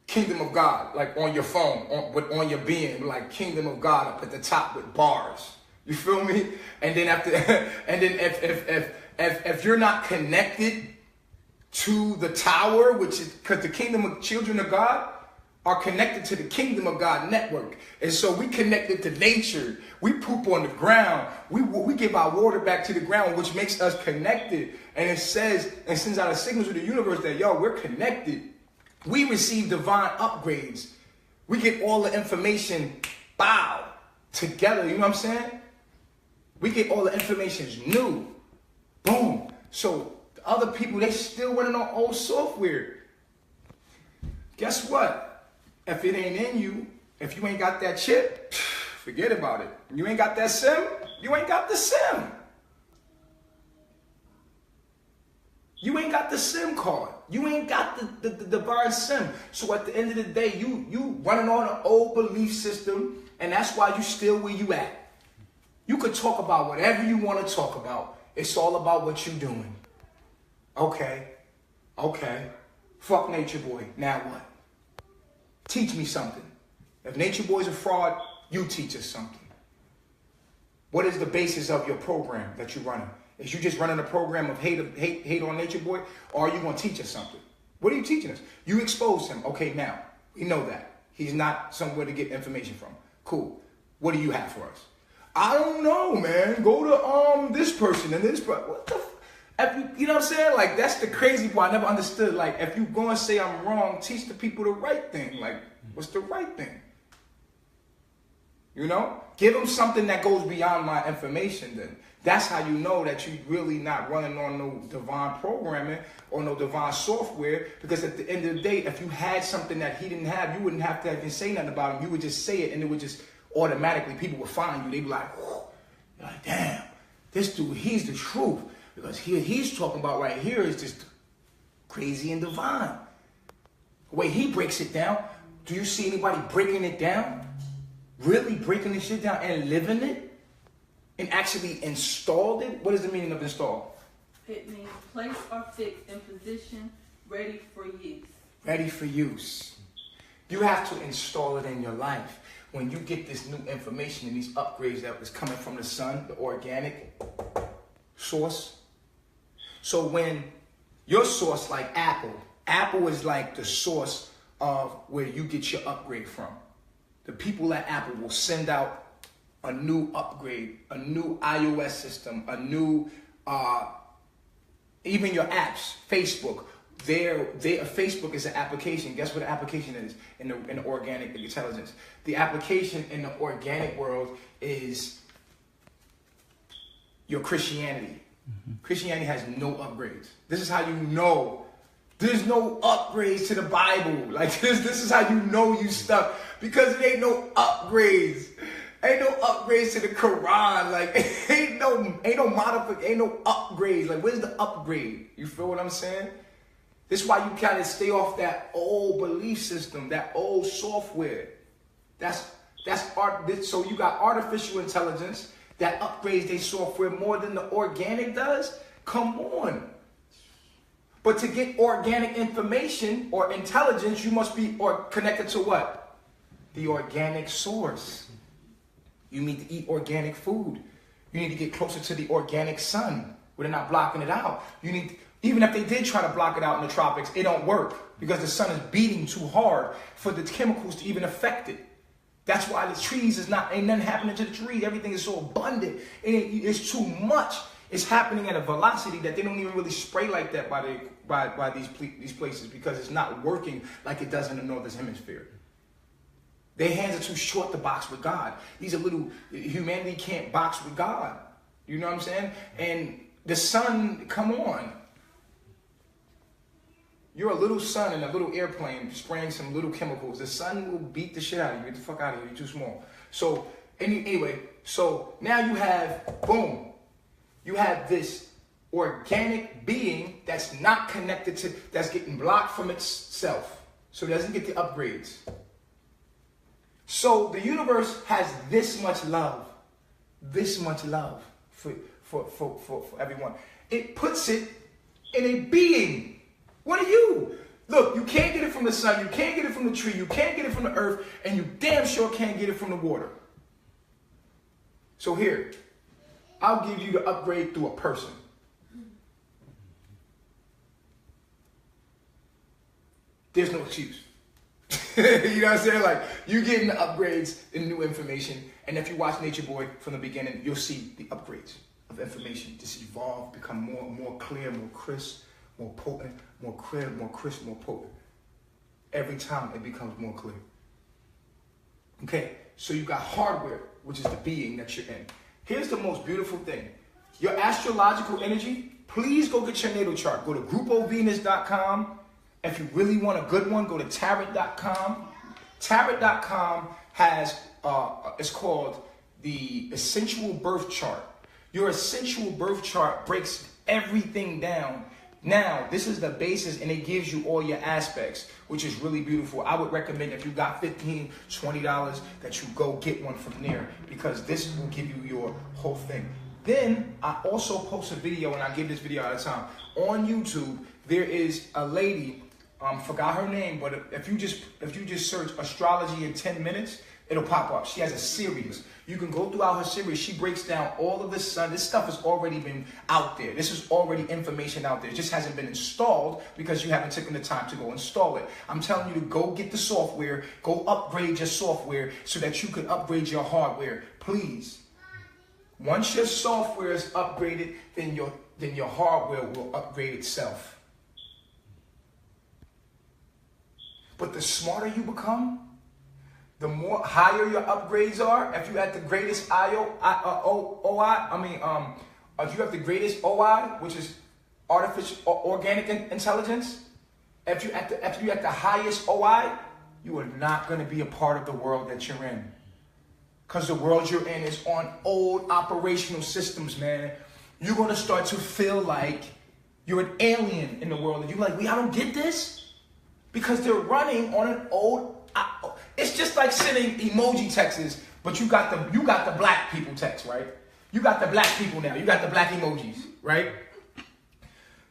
Kingdom of God, like on your phone, on your being, like Kingdom of God up at the top with bars. You feel me? And then if you're not connected to the tower, which is because the kingdom of children of God are connected to the Kingdom of God network. And so we connected to nature. We poop on the ground. We give our water back to the ground, which makes us connected. And it says, and sends out a signal to the universe that, yo, we're connected. We receive divine upgrades. We get all the information, together. You know what I'm saying? We get all the information new. Boom. So the other people, they still running on old software. Guess what? If it ain't in you, if you ain't got that chip, forget about it. You ain't got that SIM, you ain't got the SIM. You ain't got the SIM card. You ain't got the divine SIM. So at the end of the day, you running on an old belief system, and that's why you still where you at. You could talk about whatever you want to talk about. It's all about what you doing. Okay. Fuck Nature Boy. Now what? Teach me something. If Nature Boy's a fraud, you teach us something. What is the basis of your program that you're running? Is you just running a program of hate on Nature Boy? Or are you going to teach us something? What are you teaching us? You exposed him. Okay, now, We know that. He's not somewhere to get information from. Cool. What do you have for us? I don't know, man. Go to this person and this person. What the you know what I'm saying? Like, that's the crazy part. I never understood. Like, if you go and say I'm wrong, teach the people the right thing. Like, what's the right thing? You know? Give them something that goes beyond my information then. That's how you know that you're really not running on no divine programming or no divine software, because at the end of the day, if you had something that he didn't have, you wouldn't have to even say nothing about him. You would just say it, and it would just automatically, people would find you. They'd be like, whew. You're like, damn, this dude, he's the truth. Because he's talking about right here is just crazy and divine. The way he breaks it down, do you see anybody breaking it down? Really breaking this shit down and living it? And actually installed it? What is the meaning of install? It means place or fix in position, ready for use. Ready for use. You have to install it in your life. When you get this new information and these upgrades that is coming from the sun, the organic source. So when your source, like Apple is like the source of where you get your upgrade from. The people at Apple will send out a new upgrade, a new iOS system, a new, even your apps, Facebook. Facebook is an application. Guess what the application is in the organic intelligence? The application in the organic world is your Christianity. Mm-hmm. Christianity has no upgrades. This is how you know there's no upgrades to the Bible. Like this is how you know you stuck, because it ain't no upgrades. Ain't no upgrades to the Quran. Like ain't no modification, ain't no upgrades. Like where's the upgrade? You feel what I'm saying? This is why you kind of stay off that old belief system, that old software. That's art. So you got artificial intelligence that upgrades their software more than the organic does. Come on. But to get organic information or intelligence, you must be connected to what? The organic source. You need to eat organic food. You need to get closer to the organic sun where they're not blocking it out. Even if they did try to block it out in the tropics, it don't work because the sun is beating too hard for the chemicals to even affect it. That's why the trees ain't nothing happening to the trees. Everything is so abundant. It's too much. It's happening at a velocity that they don't even really spray like that by these places, because it's not working like it does in the northern hemisphere. Their hands are too short to box with God. Humanity can't box with God. You know what I'm saying? And the sun, come on. You're a little sun in a little airplane spraying some little chemicals. The sun will beat the shit out of you. Get the fuck out of here. You're too small. So anyway, so now you have, boom. You have this organic being that's not connected to, that's getting blocked from itself. So it doesn't get the upgrades. So the universe has this much love for everyone. It puts it in a being. What are you? Look, you can't get it from the sun, you can't get it from the tree, you can't get it from the earth, and you damn sure can't get it from the water. So here, I'll give you the upgrade through a person. There's no excuse. You know what I'm saying? Like, you getting the upgrades and new information, and if you watch Nature Boy from the beginning, you'll see the upgrades of information just evolve, become more clear, more crisp, more potent, more clear, more crisp, more potent. Every time it becomes more clear. Okay, so you got hardware, which is the being that you're in. Here's the most beautiful thing. Your astrological energy, please go get your natal chart. Go to groupovenus.com. If you really want a good one, go to tarot.com. Tarot.com has, it's called the Essential Birth Chart. Your Essential Birth Chart breaks everything down. Now, this is the basis, and it gives you all your aspects, which is really beautiful. I would recommend, if you got $15, $20, that you go get one from there, because this will give you your whole thing. Then, I also post a video, and I give this video all the time. On YouTube, there is a lady, forgot her name, but if you just search astrology in 10 minutes, it'll pop up. She has a series. You can go throughout her series. She breaks down all of this. This stuff has already been out there. This is already information out there. It just hasn't been installed because you haven't taken the time to go install it. I'm telling you to go get the software. Go upgrade your software so that you can upgrade your hardware. Please. Once your software is upgraded, then your hardware will upgrade itself. But the smarter you become, the more higher your upgrades are. If you at the greatest if you have the greatest OI, which is organic intelligence, if you at the highest OI, you are not going to be a part of the world that you're in. Because the world you're in is on old operational systems, man. You're going to start to feel like you're an alien in the world. And you're like, I don't get this. Because they're running on an old... It's just like sending emoji texts, but you got the black people text, right? You got the black people now. You got the black emojis, right?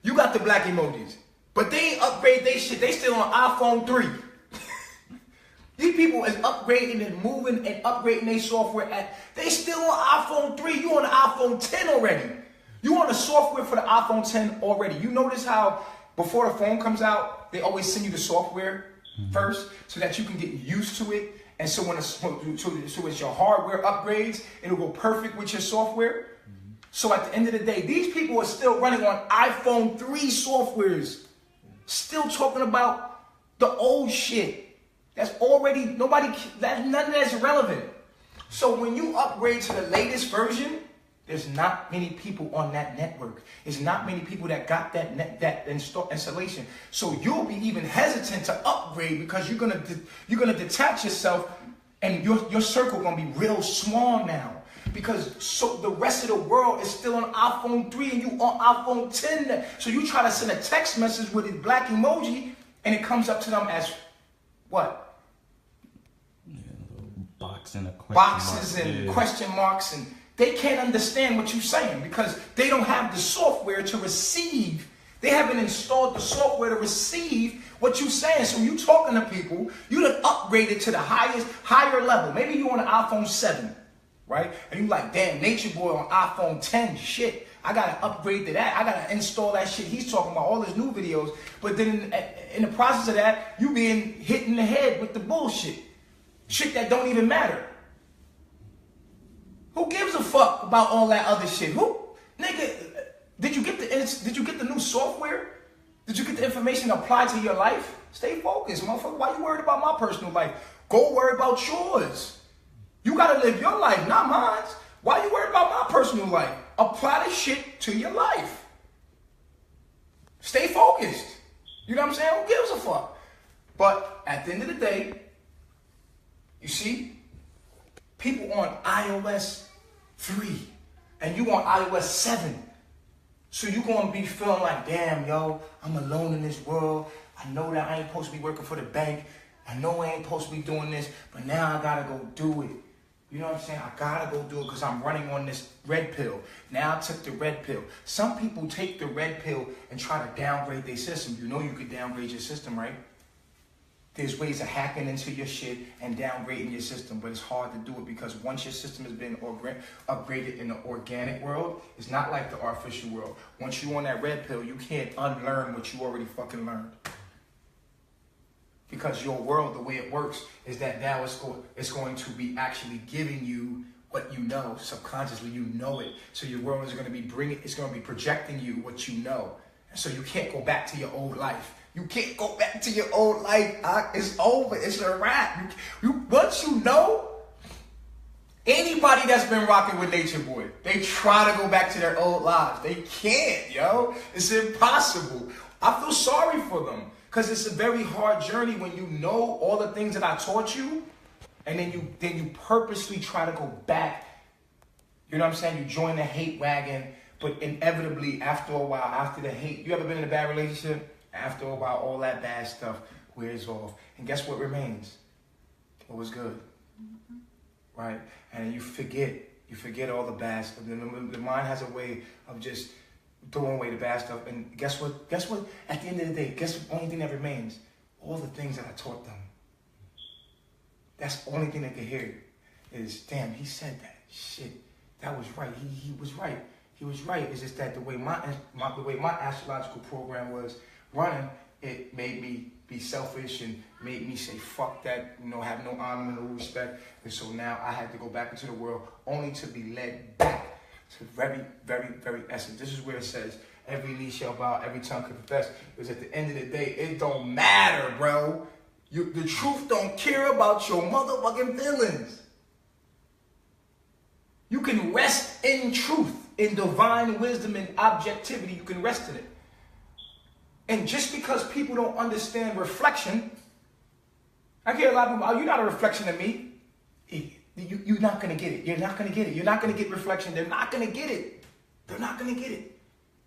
You got the black emojis. But they ain't upgrade they shit. They still on iPhone 3. These people is upgrading and moving and upgrading their software. They still on iPhone 3. You on the iPhone 10 already. You on the software for the iPhone 10 already. You notice how before the phone comes out, they always send you the software first so that you can get used to it. And so so as your hardware upgrades, it'll go perfect with your software. So at the end of the day, these people are still running on iPhone 3 softwares. Still talking about the old shit. That's already, none of that's relevant. So when you upgrade to the latest version, there's not many people on that network. There's not many people that got that installation. So you'll be even hesitant to upgrade because you're gonna detach yourself, and your circle gonna be real small now. Because so the rest of the world is still on iPhone 3 and you on iPhone 10. So you try to send a text message with a black emoji and it comes up to them as what? Boxes and question marks, and they can't understand what you're saying because they don't have the software to receive. They haven't installed the software to receive what you're saying. So you talking to people, you done upgraded to the higher level. Maybe you on an iPhone 7, right? And you like, damn, Nature Boy on iPhone 10, shit. I gotta upgrade to that. I gotta install that shit. He's talking about all his new videos. But then in the process of that, you being hit in the head with the bullshit. Shit that don't even matter. Who gives a fuck about all that other shit? Who, nigga? Did you get the new software? Did you get the information applied to your life? Stay focused, motherfucker. Why you worried about my personal life? Go worry about yours. You gotta live your life, not mine. Why you worried about my personal life? Apply the shit to your life. Stay focused. You know what I'm saying? Who gives a fuck? But at the end of the day, you see, people on iOS 3 and you on iOS 7. So you're going to be feeling like, damn, yo, I'm alone in this world. I know that I ain't supposed to be working for the bank. I know I ain't supposed to be doing this, but now I got to go do it. You know what I'm saying? I got to go do it because I'm running on this red pill. Now I took the red pill. Some people take the red pill and try to downgrade their system. You know you could downgrade your system, right? There's ways of hacking into your shit and downgrading your system, but it's hard to do it because once your system has been upgraded in the organic world, it's not like the artificial world. Once you're on that red pill, you can't unlearn what you already fucking learned. Because your world, the way it works, is that now it's going to be actually giving you what you know. Subconsciously, you know it. So your world is going to be projecting you what you know. And so you can't go back to your old life. You can't go back to your old life. It's over. It's a wrap. Once you know, anybody that's been rocking with Nature Boy, they try to go back to their old lives. They can't, yo. It's impossible. I feel sorry for them because it's a very hard journey when you know all the things that I taught you, and then you purposely try to go back. You know what I'm saying? You join the hate wagon, but inevitably, after a while, after the hate, you ever been in a bad relationship? After a while, all that bad stuff wears off. And guess what remains? What was good. Right? And you forget all the bad stuff. The mind has a way of just throwing away the bad stuff. And guess what? At the end of the day, guess the only thing that remains? All the things that I taught them. that's the only thing they can hear is, damn, he said that. Shit, that was right. He was right. He was right. It's just that the way my astrological program was running, it made me be selfish and made me say, fuck that, have no honor and no respect. And so now I had to go back into the world only to be led back to very, very, very essence. This is where it says, every knee shall bow, every tongue can confess. Because at the end of the day, it don't matter, bro. The truth don't care about your motherfucking feelings. You can rest in truth, in divine wisdom and objectivity. You can rest in it. And just because people don't understand reflection, I hear a lot of people, oh, you're not a reflection of me. You're not going to get it. You're not going to get it. You're not going to get reflection. They're not going to get it. They're not going to get it.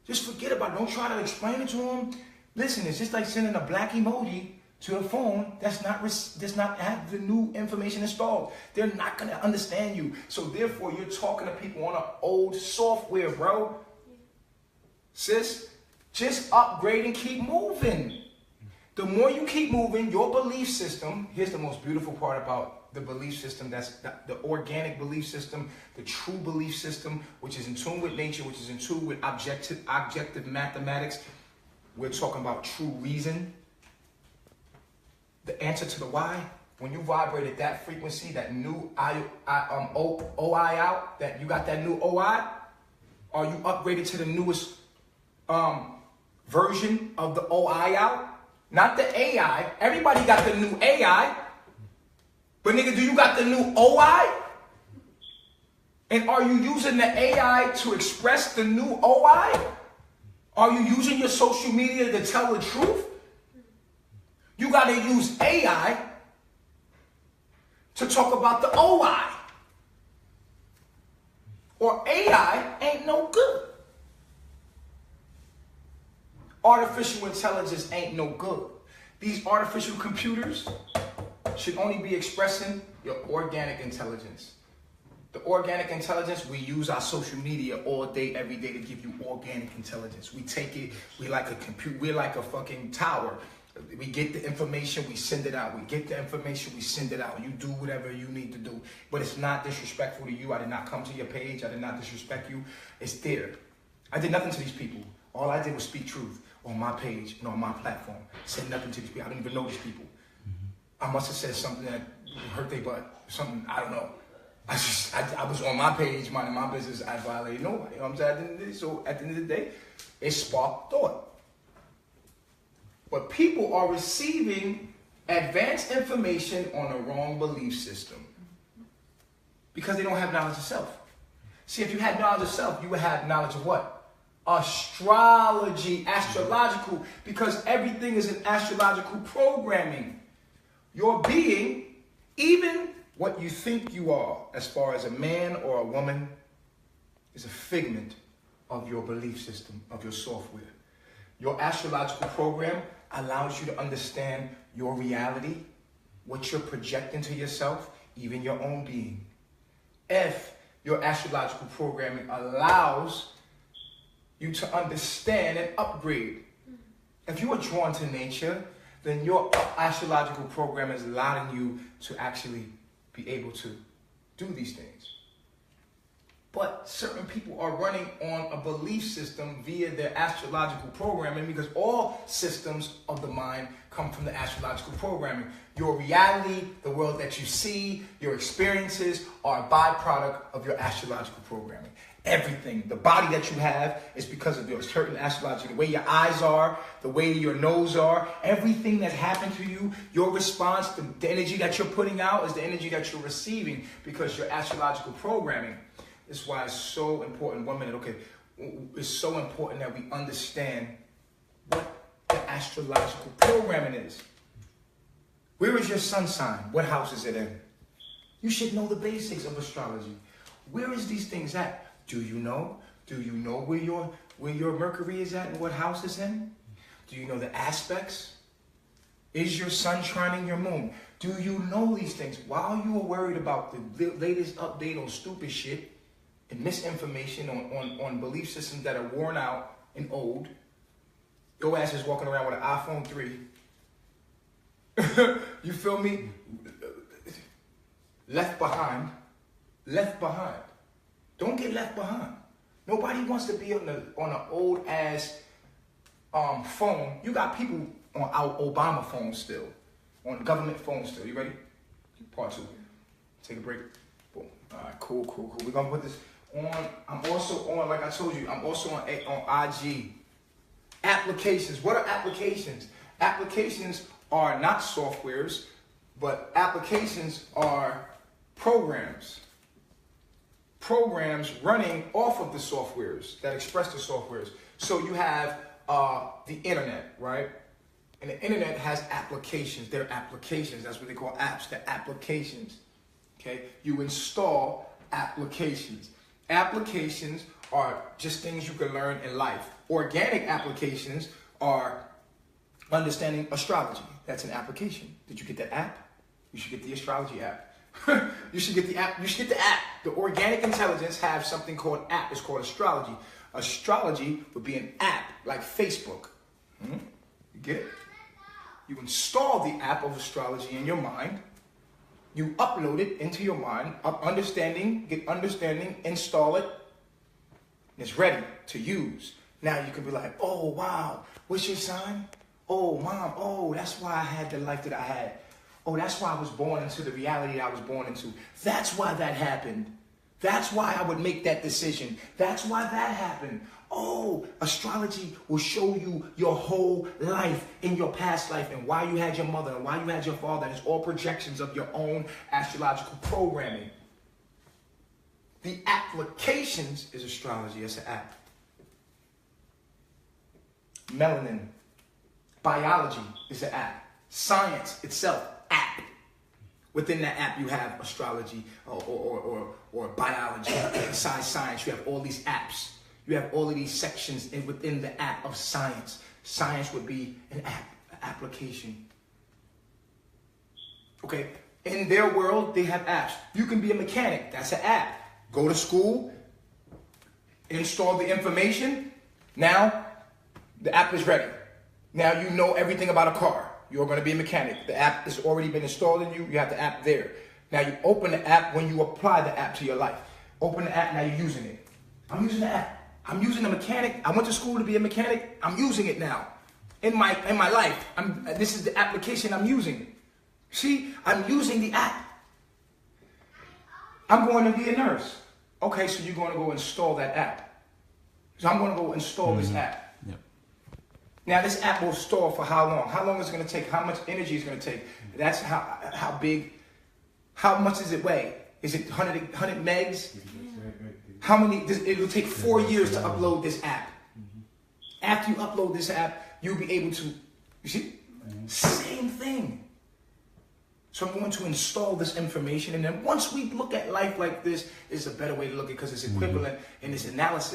Just forget about it. Don't try to explain it to them. Listen, it's just like sending a black emoji to a phone does not have the new information installed. They're not going to understand you. So therefore, you're talking to people on an old software, bro. Sis, just upgrade and keep moving. The more you keep moving, your belief system, here's the most beautiful part about the belief system, that's the organic belief system, the true belief system, which is in tune with nature, which is in tune with objective mathematics. We're talking about true reason. The answer to the why, when you vibrate at that frequency, that new OI out, that you got that new OI, are you upgraded to the newest version of the OI out? Not the AI. Everybody got the new AI. But nigga, do you got the new OI? And are you using the AI to express the new OI? Are you using your social media to tell the truth? You got to use AI to talk about the OI. Or AI ain't no good. Artificial intelligence ain't no good. These artificial computers should only be expressing your organic intelligence. The organic intelligence, we use our social media all day, every day to give you organic intelligence. We take it, we like a computer, we're like a fucking tower. We get the information, we send it out. We get the information, we send it out. You do whatever you need to do. But it's not disrespectful to you. I did not come to your page. I did not disrespect you. It's there. I did nothing to these people. All I did was speak truth on my page and on my platform. Said nothing to these people. I don't even know these people. I must have said something that hurt their butt. Something, I don't know. I was on my page, minding my business. I violated nobody. You know what I'm saying? So at the end of the day, it sparked thought. But people are receiving advanced information on a wrong belief system because they don't have knowledge of self. See, if you had knowledge of self, you would have knowledge of what? Astrology, astrological, because everything is an astrological programming. Your being, even what you think you are, as far as a man or a woman, is a figment of your belief system, of your software. Your astrological program allows you to understand your reality, what you're projecting to yourself, even your own being. If your astrological programming allows you to understand and upgrade. If you are drawn to nature, then your astrological program is allowing you to actually be able to do these things. But certain people are running on a belief system via their astrological programming because all systems of the mind come from the astrological programming. Your reality, the world that you see, your experiences are a byproduct of your astrological programming. Everything, the body that you have is because of your certain astrology. The way your eyes are, the way your nose are, everything that happened to you, your response, the energy that you're putting out is the energy that you're receiving because your astrological programming. That's why it's so important. 1 minute, okay. It's so important that we understand what the astrological programming is. Where is your sun sign? What house is it in? You should know the basics of astrology. Where is these things at? Do you know? Do you know where your Mercury is at and what house it's in? Do you know the aspects? Is your sun trining your moon? Do you know these things? While you are worried about the latest update on stupid shit and misinformation on belief systems that are worn out and old, your ass is walking around with an iPhone 3. You feel me? left behind. Left behind. Don't get left behind. Nobody wants to be on an old ass phone. You got people on our Obama phone still, on government phone still. You ready? Part 2. Take a break. Boom. All right, cool. We're gonna put this on. I'm also on, like I told you, I'm also on IG. Applications. What are applications? Applications are not softwares, but applications are programs. Programs running off of the softwares that express the softwares. So you have the internet, right? And the internet has applications. They're applications. That's what they call apps. They're applications. Okay? You install applications. Applications are just things you can learn in life. Organic applications are understanding astrology. That's an application. Did you get that app? You should get the astrology app. You should get the app. You should get the app. The Organic Intelligence have something called app. It's called astrology. Astrology would be an app like Facebook. You get it? You install the app of astrology in your mind. You upload it into your mind. Get understanding. Install it. It's ready to use. Now you can be like, oh wow, what's your sign? Oh mom, oh that's why I had the life that I had. Oh, that's why I was born into the reality that I was born into. That's why that happened. That's why I would make that decision. That's why that happened. Oh, astrology will show you your whole life in your past life and why you had your mother and why you had your father. And it's all projections of your own astrological programming. The applications is astrology. It's an app. Melanin. Biology is an app. Science itself, app. Within that app, you have astrology or biology. Inside science, you have all these apps. You have all of these sections within the app of science. Science would be an app, an application. Okay, in their world, they have apps. You can be a mechanic. That's an app. Go to school, install the information. Now, the app is ready. Now you know everything about a car. You're going to be a mechanic. The app has already been installed in you. You have the app there. Now you open the app when you apply the app to your life. Open the app, now you're using it. I'm using the app. I'm using the mechanic. I went to school to be a mechanic. I'm using it now. In my life. This is the application I'm using. See, I'm using the app. I'm going to be a nurse. Okay, so you're going to go install that app. So I'm going to go install this app. Yep. Now this app will store for how long? How long is it going to take? How much energy is it going to take? That's how big, how much does it weigh? Is it 100 megs? How many, it will take 4 years to upload this app. After you upload this app, you'll be able to, you see, same thing. So I'm going to install this information, and then once we look at life like this, it's a better way to look at it because it's equivalent and it's analogous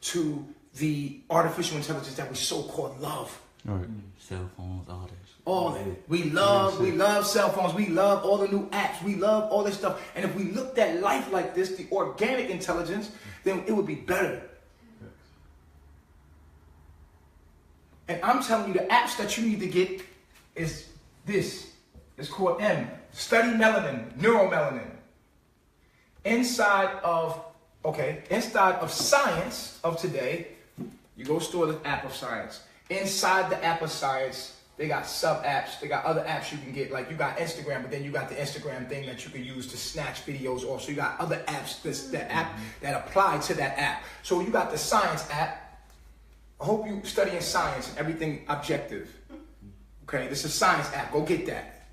to the artificial intelligence that we so-called love. Right. Cell phones, all that. All of it. We love cell phones. We love all the new apps. We love all this stuff. And if we looked at life like this, the organic intelligence, then it would be better. And I'm telling you, the apps that you need to get is this. It's called M. Study melanin, neuromelanin. Inside of science of today, you go store the app of science. Inside the app of science, they got sub-apps. They got other apps you can get. Like you got Instagram, but then you got the Instagram thing that you can use to snatch videos off. So you got other apps, the app that apply to that app. So you got the science app. I hope you studying science and everything objective. Okay, this is a science app. Go get that.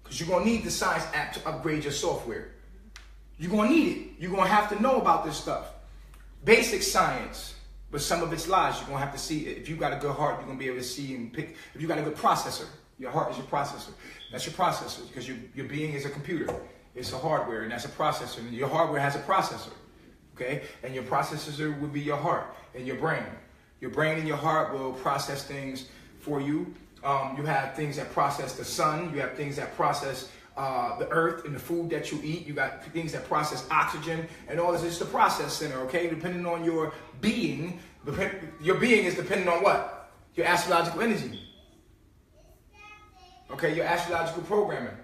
Because you're going to need the science app to upgrade your software. You're going to need it. You're going to have to know about this stuff. Basic science. But some of it's lies. You're going to have to see. If you got a good heart, you're going to be able to see and pick. If you got a good processor, your heart is your processor. That's your processor because your being is a computer. It's a hardware and that's a processor. And your hardware has a processor. Okay? And your processor would be your heart and your brain. Your brain and your heart will process things for you. You have things that process the sun. You have things that process the earth and the food that you eat. You got things that process oxygen and all this. It's the process center, okay? Depending on your being, your being is dependent on what? Your astrological energy. Okay, your astrological programming.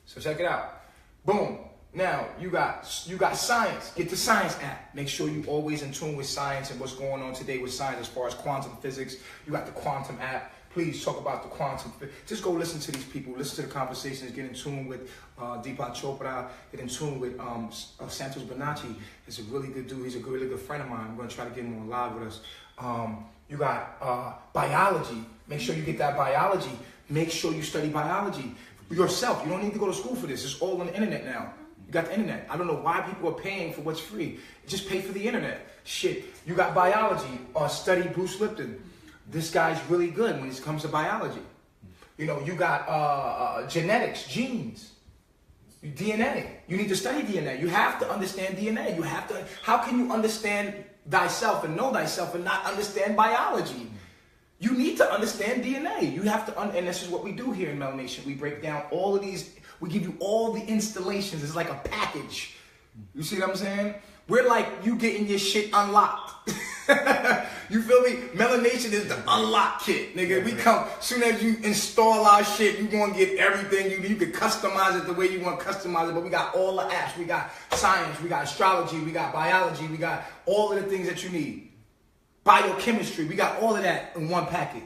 So check it out. Boom. Now you got science. Get the science app. Make sure you always in tune with science and what's going on today with science as far as quantum physics. You got the quantum app. Please talk about the quantum. Just go listen to these people. Listen to the conversations. Get in tune with Deepak Chopra. Get in tune with Santos Bonacci. He's a really good dude. He's a really good friend of mine. I'm going to try to get him on live with us. You got biology. Make sure you get that biology. Make sure you study biology yourself. You don't need to go to school for this. It's all on the internet now. You got the internet. I don't know why people are paying for what's free. Just pay for the internet. Shit. You got biology. Study Bruce Lipton. This guy's really good when it comes to biology. You know, you got genetics, genes, DNA. You need to study DNA. You have to understand DNA. You have to. How can you understand thyself and know thyself and not understand biology? You need to understand DNA. You have to, and this is what we do here in Melanation. We break down all of these. We give you all the installations. It's like a package. You see what I'm saying? We're like you getting your shit unlocked. You feel me? Melanation is the unlock kit, nigga. We come, soon as you install our shit, you gonna get everything you can customize it the way you want to customize it, but we got all the apps. We got science, we got astrology, we got biology, we got all of the things that you need. Biochemistry, we got all of that in one packet.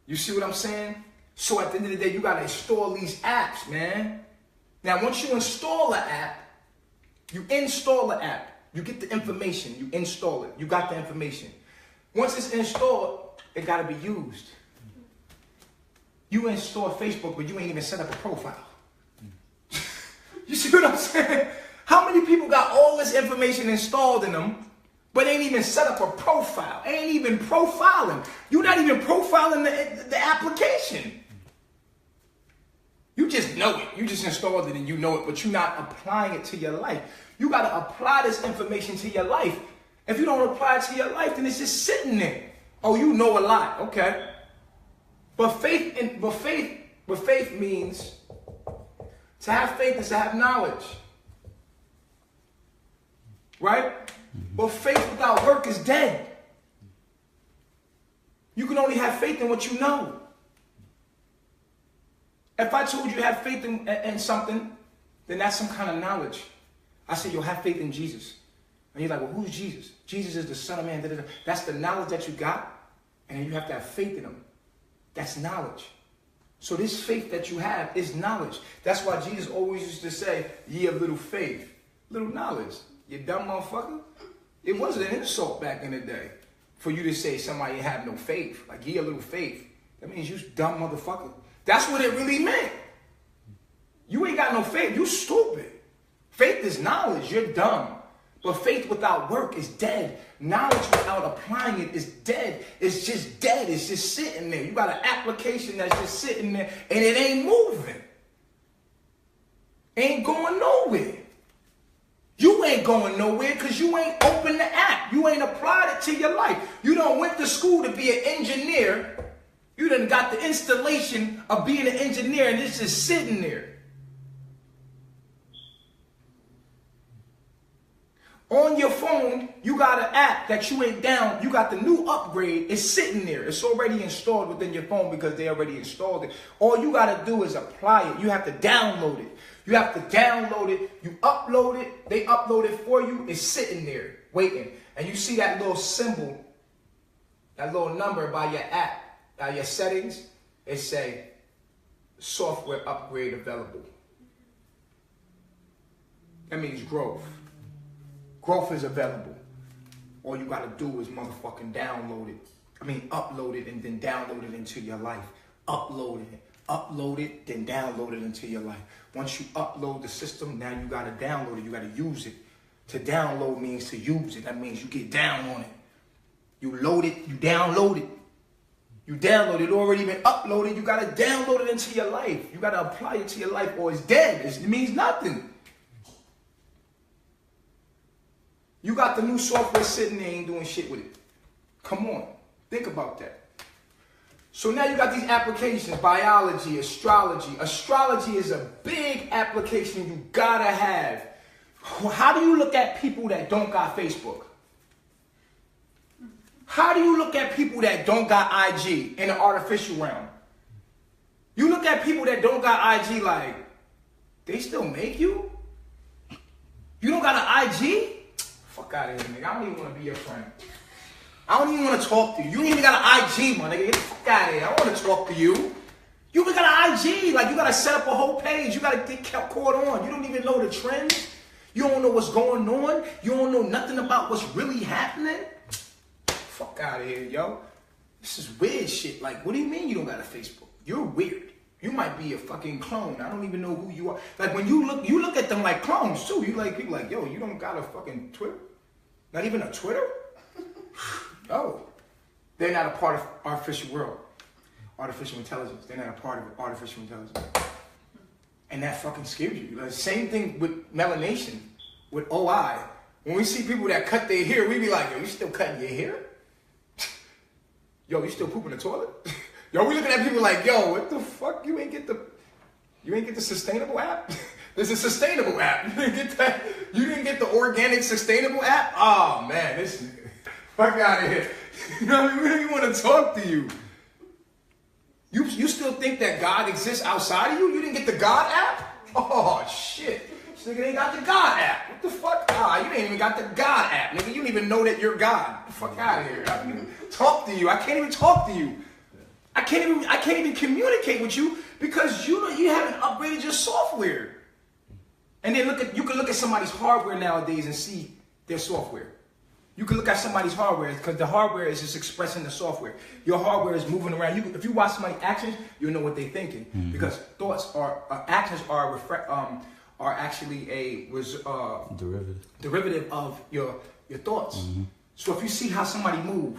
You see what I'm saying? So at the end of the day, you gotta install these apps, man. Now, once you install the app, you get the information, you install it, you got the information. Once it's installed, it gotta be used. You install Facebook, but you ain't even set up a profile. You see what I'm saying? How many people got all this information installed in them, but ain't even set up a profile, ain't even profiling? You're not even profiling the application. You just know it. You just installed it and you know it, but you're not applying it to your life. You got to apply this information to your life. If you don't apply it to your life, then it's just sitting there. Oh, you know a lot. Okay. But faith means to have faith is to have knowledge. Right? But faith without work is dead. You can only have faith in what you know. If I told you to have faith in something, then that's some kind of knowledge. I said, you'll have faith in Jesus. And you're like, well, who's Jesus? Jesus is the Son of Man. Da, da, da. That's the knowledge that you got. And then you have to have faith in him. That's knowledge. So this faith that you have is knowledge. That's why Jesus always used to say, ye of little faith, little knowledge. You dumb motherfucker. It wasn't an insult back in the day for you to say somebody have no faith. Like, ye of little faith. That means you dumb motherfucker. That's what it really meant. You ain't got no faith. You stupid. Faith is knowledge. You're dumb. But faith without work is dead. Knowledge without applying it is dead. It's just dead. It's just sitting there. You got an application that's just sitting there and it ain't moving. Ain't going nowhere. You ain't going nowhere because you ain't opened the app. You ain't applied it to your life. You done went to school to be an engineer. You done got the installation of being an engineer and it's just sitting there. On your phone, you got an app that you ain't down. You got the new upgrade. It's sitting there. It's already installed within your phone because they already installed it. All you got to do is apply it. You have to download it. You have to download it. You upload it. They upload it for you. It's sitting there waiting. And you see that little symbol, that little number by your app. Your settings, it say software upgrade available. That means growth. Growth is available. All you gotta do is motherfucking upload it and then download it into your life. Upload it, then download it into your life. Once you upload the system, now you gotta download it. You gotta use it. To download means to use it. That means you get down on it. You load it, you download it. You download it, already been uploaded. You got to download it into your life. You got to apply it to your life or it's dead. It means nothing. You got the new software sitting there, ain't doing shit with it. Come on. Think about that. So now you got these applications, biology, astrology. Astrology is a big application you got to have. How do you look at people that don't got Facebook? How do you look at people that don't got IG in the artificial realm? You look look at people that don't got IG like, they still make you? You don't got an IG? Fuck out of here, nigga. I don't even want to be your friend. I don't even want to talk to you. You ain't even got an IG, my nigga. Get the fuck out of here. I don't want to talk to you. You even got an IG. Like, you got to set up a whole page. You got to get caught on. You don't even know the trends. You don't know what's going on. You don't know nothing about what's really happening. Fuck out of here, yo. This is weird shit. Like, what do you mean you don't got a Facebook? You're weird. You might be a fucking clone. I don't even know who you are. Like, when you look at them like clones, too. You like, people like, yo, you don't got a fucking Twitter? Not even a Twitter? No. They're not a part of artificial world. Artificial intelligence. They're not a part of artificial intelligence. And that fucking scares you. Like, same thing with melanation, with OI. When we see people that cut their hair, we be like, yo, you still cutting your hair? Yo, you still pooping the toilet? Yo, we looking at people like, yo, what the fuck? You ain't get the sustainable app? There's a sustainable app. You didn't get that? You didn't get the organic sustainable app? Oh man, this fuck out of here. You know, we really want to talk to you. You still think that God exists outside of you? You didn't get the God app? Oh shit. This nigga ain't got the God app. What the fuck? Ah, you ain't even got the God app, nigga. You don't even know that you're God. Get the fuck out of here. I can't even talk to you. I can't even talk to you. I can't even communicate with you because you haven't upgraded your software. And then you can look at somebody's hardware nowadays and see their software. You can look at somebody's hardware because the hardware is just expressing the software. Your hardware is moving around. If you watch somebody's actions, you'll know what they're thinking because actions are actually a derivative of your thoughts. Mm-hmm. So if you see how somebody move,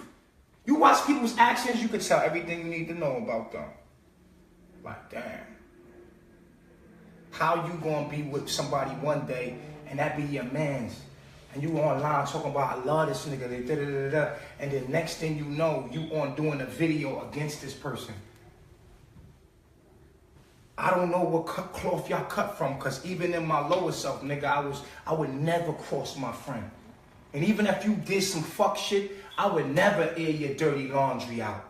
you watch people's actions, you can tell everything you need to know about them. Like, damn. How you gonna be with somebody one day and that be your man's? And you online talking about, I love this nigga, da, da, da, da, and then next thing you know, you on doing a video against this person. I don't know what cloth y'all cut from, because even in my lower self, nigga, I would never cross my friend. And even if you did some fuck shit, I would never air your dirty laundry out.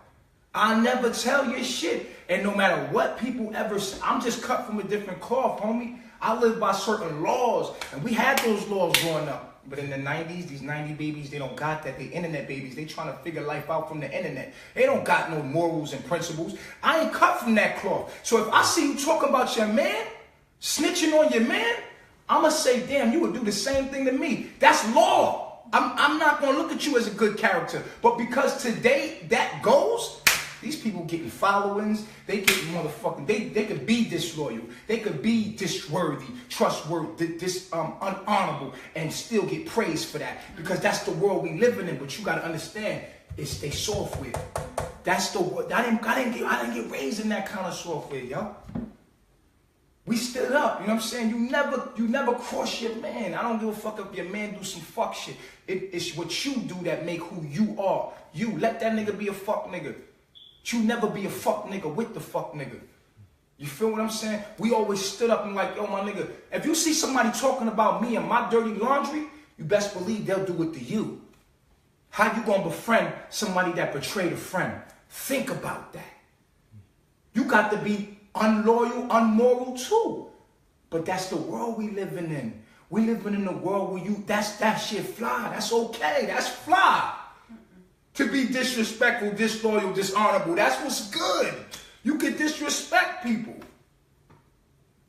I'll never tell your shit. And no matter what people ever say, I'm just cut from a different cloth, homie. I live by certain laws. And we had those laws growing up. But in the 90s, these 90 babies, they don't got that. They internet babies. They trying to figure life out from the internet. They don't got no morals and principles. I ain't cut from that cloth. So if I see you talking about your man, snitching on your man, I'm going to say, damn, you would do the same thing to me. That's law. I'm not going to look at you as a good character. But because today that goes, these people getting followings, they get motherfucking, they could be disloyal, they could be disworthy, trustworthy, unhonorable, and still get praised for that. Because that's the world we living in. But you got to understand, it's their software. That's the word. I didn't get raised in that kind of software, yo. We stood up, you know what I'm saying? You never cross your man. I don't give a fuck if your man do some fuck shit. It's what you do that make who you are. You let that nigga be a fuck nigga. You never be a fuck nigga with the fuck nigga. You feel what I'm saying? We always stood up and like, yo, my nigga, if you see somebody talking about me and my dirty laundry, you best believe they'll do it to you. How you gonna befriend somebody that betrayed a friend? Think about that. You got to be unloyal, unmoral too. But that's the world we living in. We living in a world where that shit fly. That's okay. That's fly. To be disrespectful, disloyal, dishonorable. That's what's good. You can disrespect people.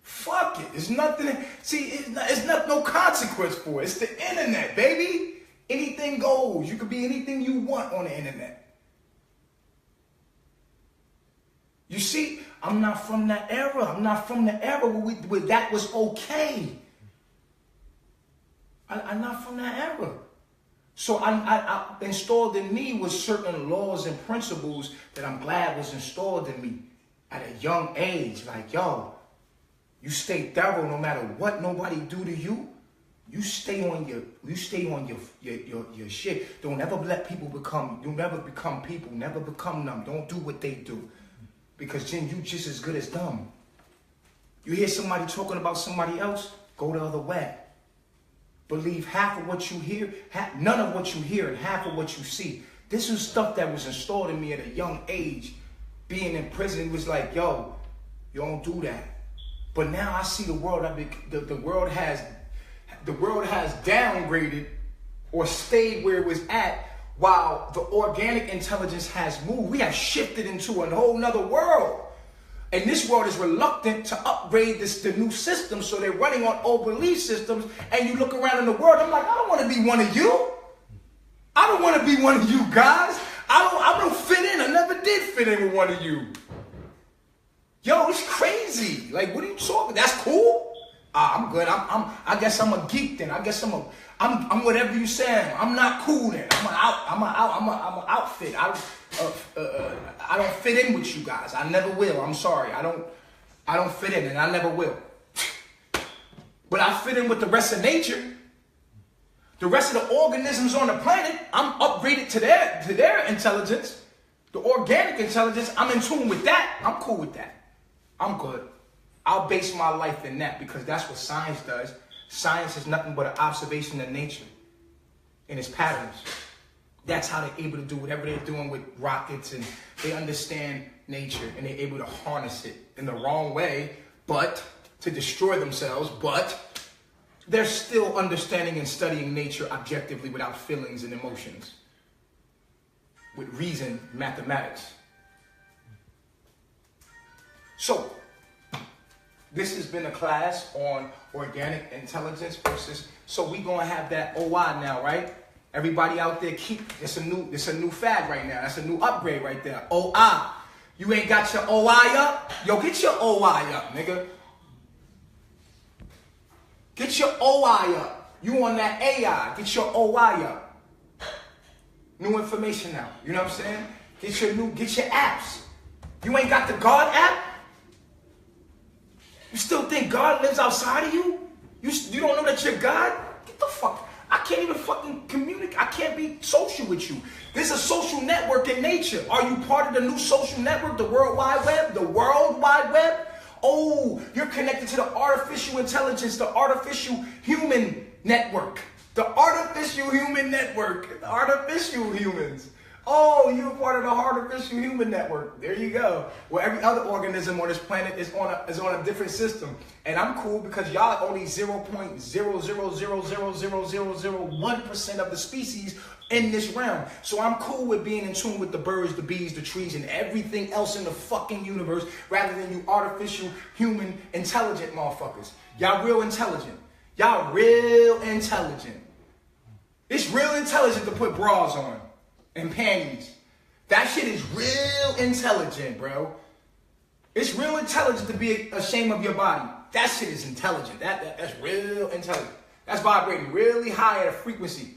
Fuck it. It's nothing. See, it's not no consequence for it. It's the internet, baby. Anything goes. You can be anything you want on the internet. You see, I'm not from that era. I'm not from the era where that was okay. I'm not from that era. So I installed in me was certain laws and principles that I'm glad was installed in me at a young age. Like, yo, you stay thorough no matter what nobody do to you. You stay on your shit. Don't ever let people you'll never become people, never become them. Don't do what they do. Because then you just as good as them. You hear somebody talking about somebody else, go the other way. Believe half of what you hear, none of what you hear, and half of what you see. This was stuff that was installed in me at a young age. Being in prison was like, yo, You don't do that. But now I see the world. The world has downgraded or stayed where it was at, while the organic intelligence has moved. We have shifted into a whole nother world. And this world is reluctant to upgrade the new system, so they're running on old belief systems. And you look around in the world, I'm like, I don't want to be one of you. I don't want to be one of you guys. I don't fit in. I never did fit in with one of you. Yo, it's crazy. Like, what are you talking? That's cool. I'm good. I guess I'm a geek then. I guess I'm whatever you say. I'm not cool then. I'm an outfit. I don't fit in with you guys. I never will. I'm sorry. I don't fit in, and I never will. But I fit in with the rest of nature. The rest of the organisms on the planet, I'm upgraded to their intelligence. The organic intelligence, I'm in tune with that. I'm cool with that. I'm good. I'll base my life in that, because that's what science does. Science is nothing but an observation of nature and its patterns. That's how they're able to do whatever they're doing with rockets, and they understand nature and they're able to harness it in the wrong way, but to destroy themselves, but they're still understanding and studying nature objectively without feelings and emotions, with reason, mathematics. So, this has been a class on organic intelligence versus, so we're going to have that OI now, right? Everybody out there, it's a new fad right now. That's a new upgrade right there. OI. You ain't got your OI up? Yo, get your OI up, nigga. Get your OI up. You on that AI. Get your OI up. New information now. You know what I'm saying? Get your apps. You ain't got the God app? You still think God lives outside of you? You don't know that you're God? Get the fuck. I can't even fucking communicate. I can't be social with you. There's a social network in nature. Are you part of the new social network, the World Wide Web? The World Wide Web? Oh, you're connected to the artificial intelligence, the artificial human network. The artificial human network. The artificial humans. Oh, you're part of the artificial human network. There you go. Well, every other organism on this planet is on a different system. And I'm cool because y'all are only 0.000000001% of the species in this realm. So I'm cool with being in tune with the birds, the bees, the trees, and everything else in the fucking universe, rather than you artificial human intelligent motherfuckers. Y'all real intelligent. Y'all real intelligent. It's real intelligent to put bras on and panties. That shit is real intelligent, bro. It's real intelligent to be ashamed of your body. That shit is intelligent. That's real intelligent. That's vibrating really high at a frequency.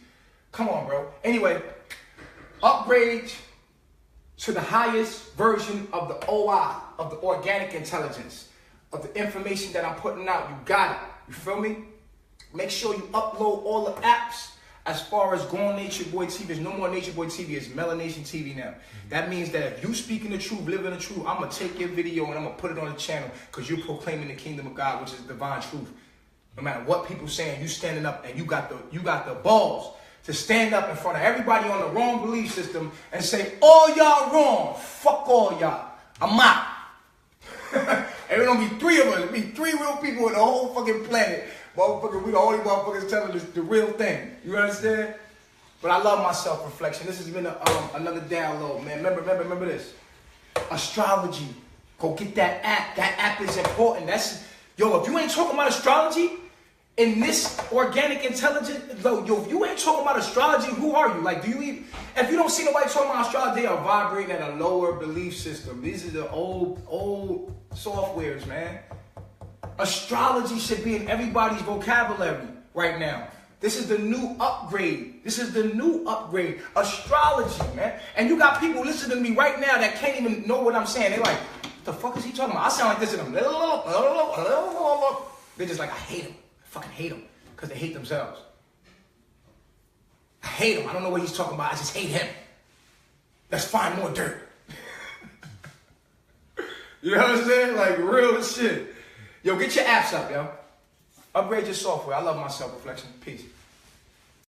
Come on, bro. Anyway, upgrade to the highest version of the OI, of the organic intelligence, of the information that I'm putting out. You got it. You feel me? Make sure you upload all the apps. As far as going Nature Boy TV, there's no more Nature Boy TV. It's Melanation TV now. That means that if you speaking the truth, living the truth, I'm going to take your video and I'm going to put it on the channel, because you're proclaiming the kingdom of God, which is divine truth. No matter what people saying, you standing up, and you got the balls to stand up in front of everybody on the wrong belief system and say, all y'all wrong. Fuck all y'all. I'm out. And there's going to be three of us. It'll be three real people on the whole fucking planet. Motherfucker, we the only motherfuckers telling us the real thing. You understand? But I love my self-reflection. This has been another download, man. Remember this. Astrology. Go get that app. That app is important. Yo, if you ain't talking about astrology in this organic intelligence, yo, if you ain't talking about astrology, who are you? Like, if you don't see nobody talking about astrology, they are vibrating at a lower belief system. These are the old softwares, man. Astrology should be in everybody's vocabulary right now. This is the new upgrade. Astrology, man. And you got people listening to me right now that can't even know what I'm saying. They're like, what the fuck is he talking about? I sound like this to them. They're just like, I hate him. I fucking hate him. Because they hate themselves. I hate him. I don't know what he's talking about. I just hate him. Let's find more dirt. You know what I'm saying? Like, real shit. Yo, get your apps up, yo. Upgrade your software. I love my self-reflection. Peace.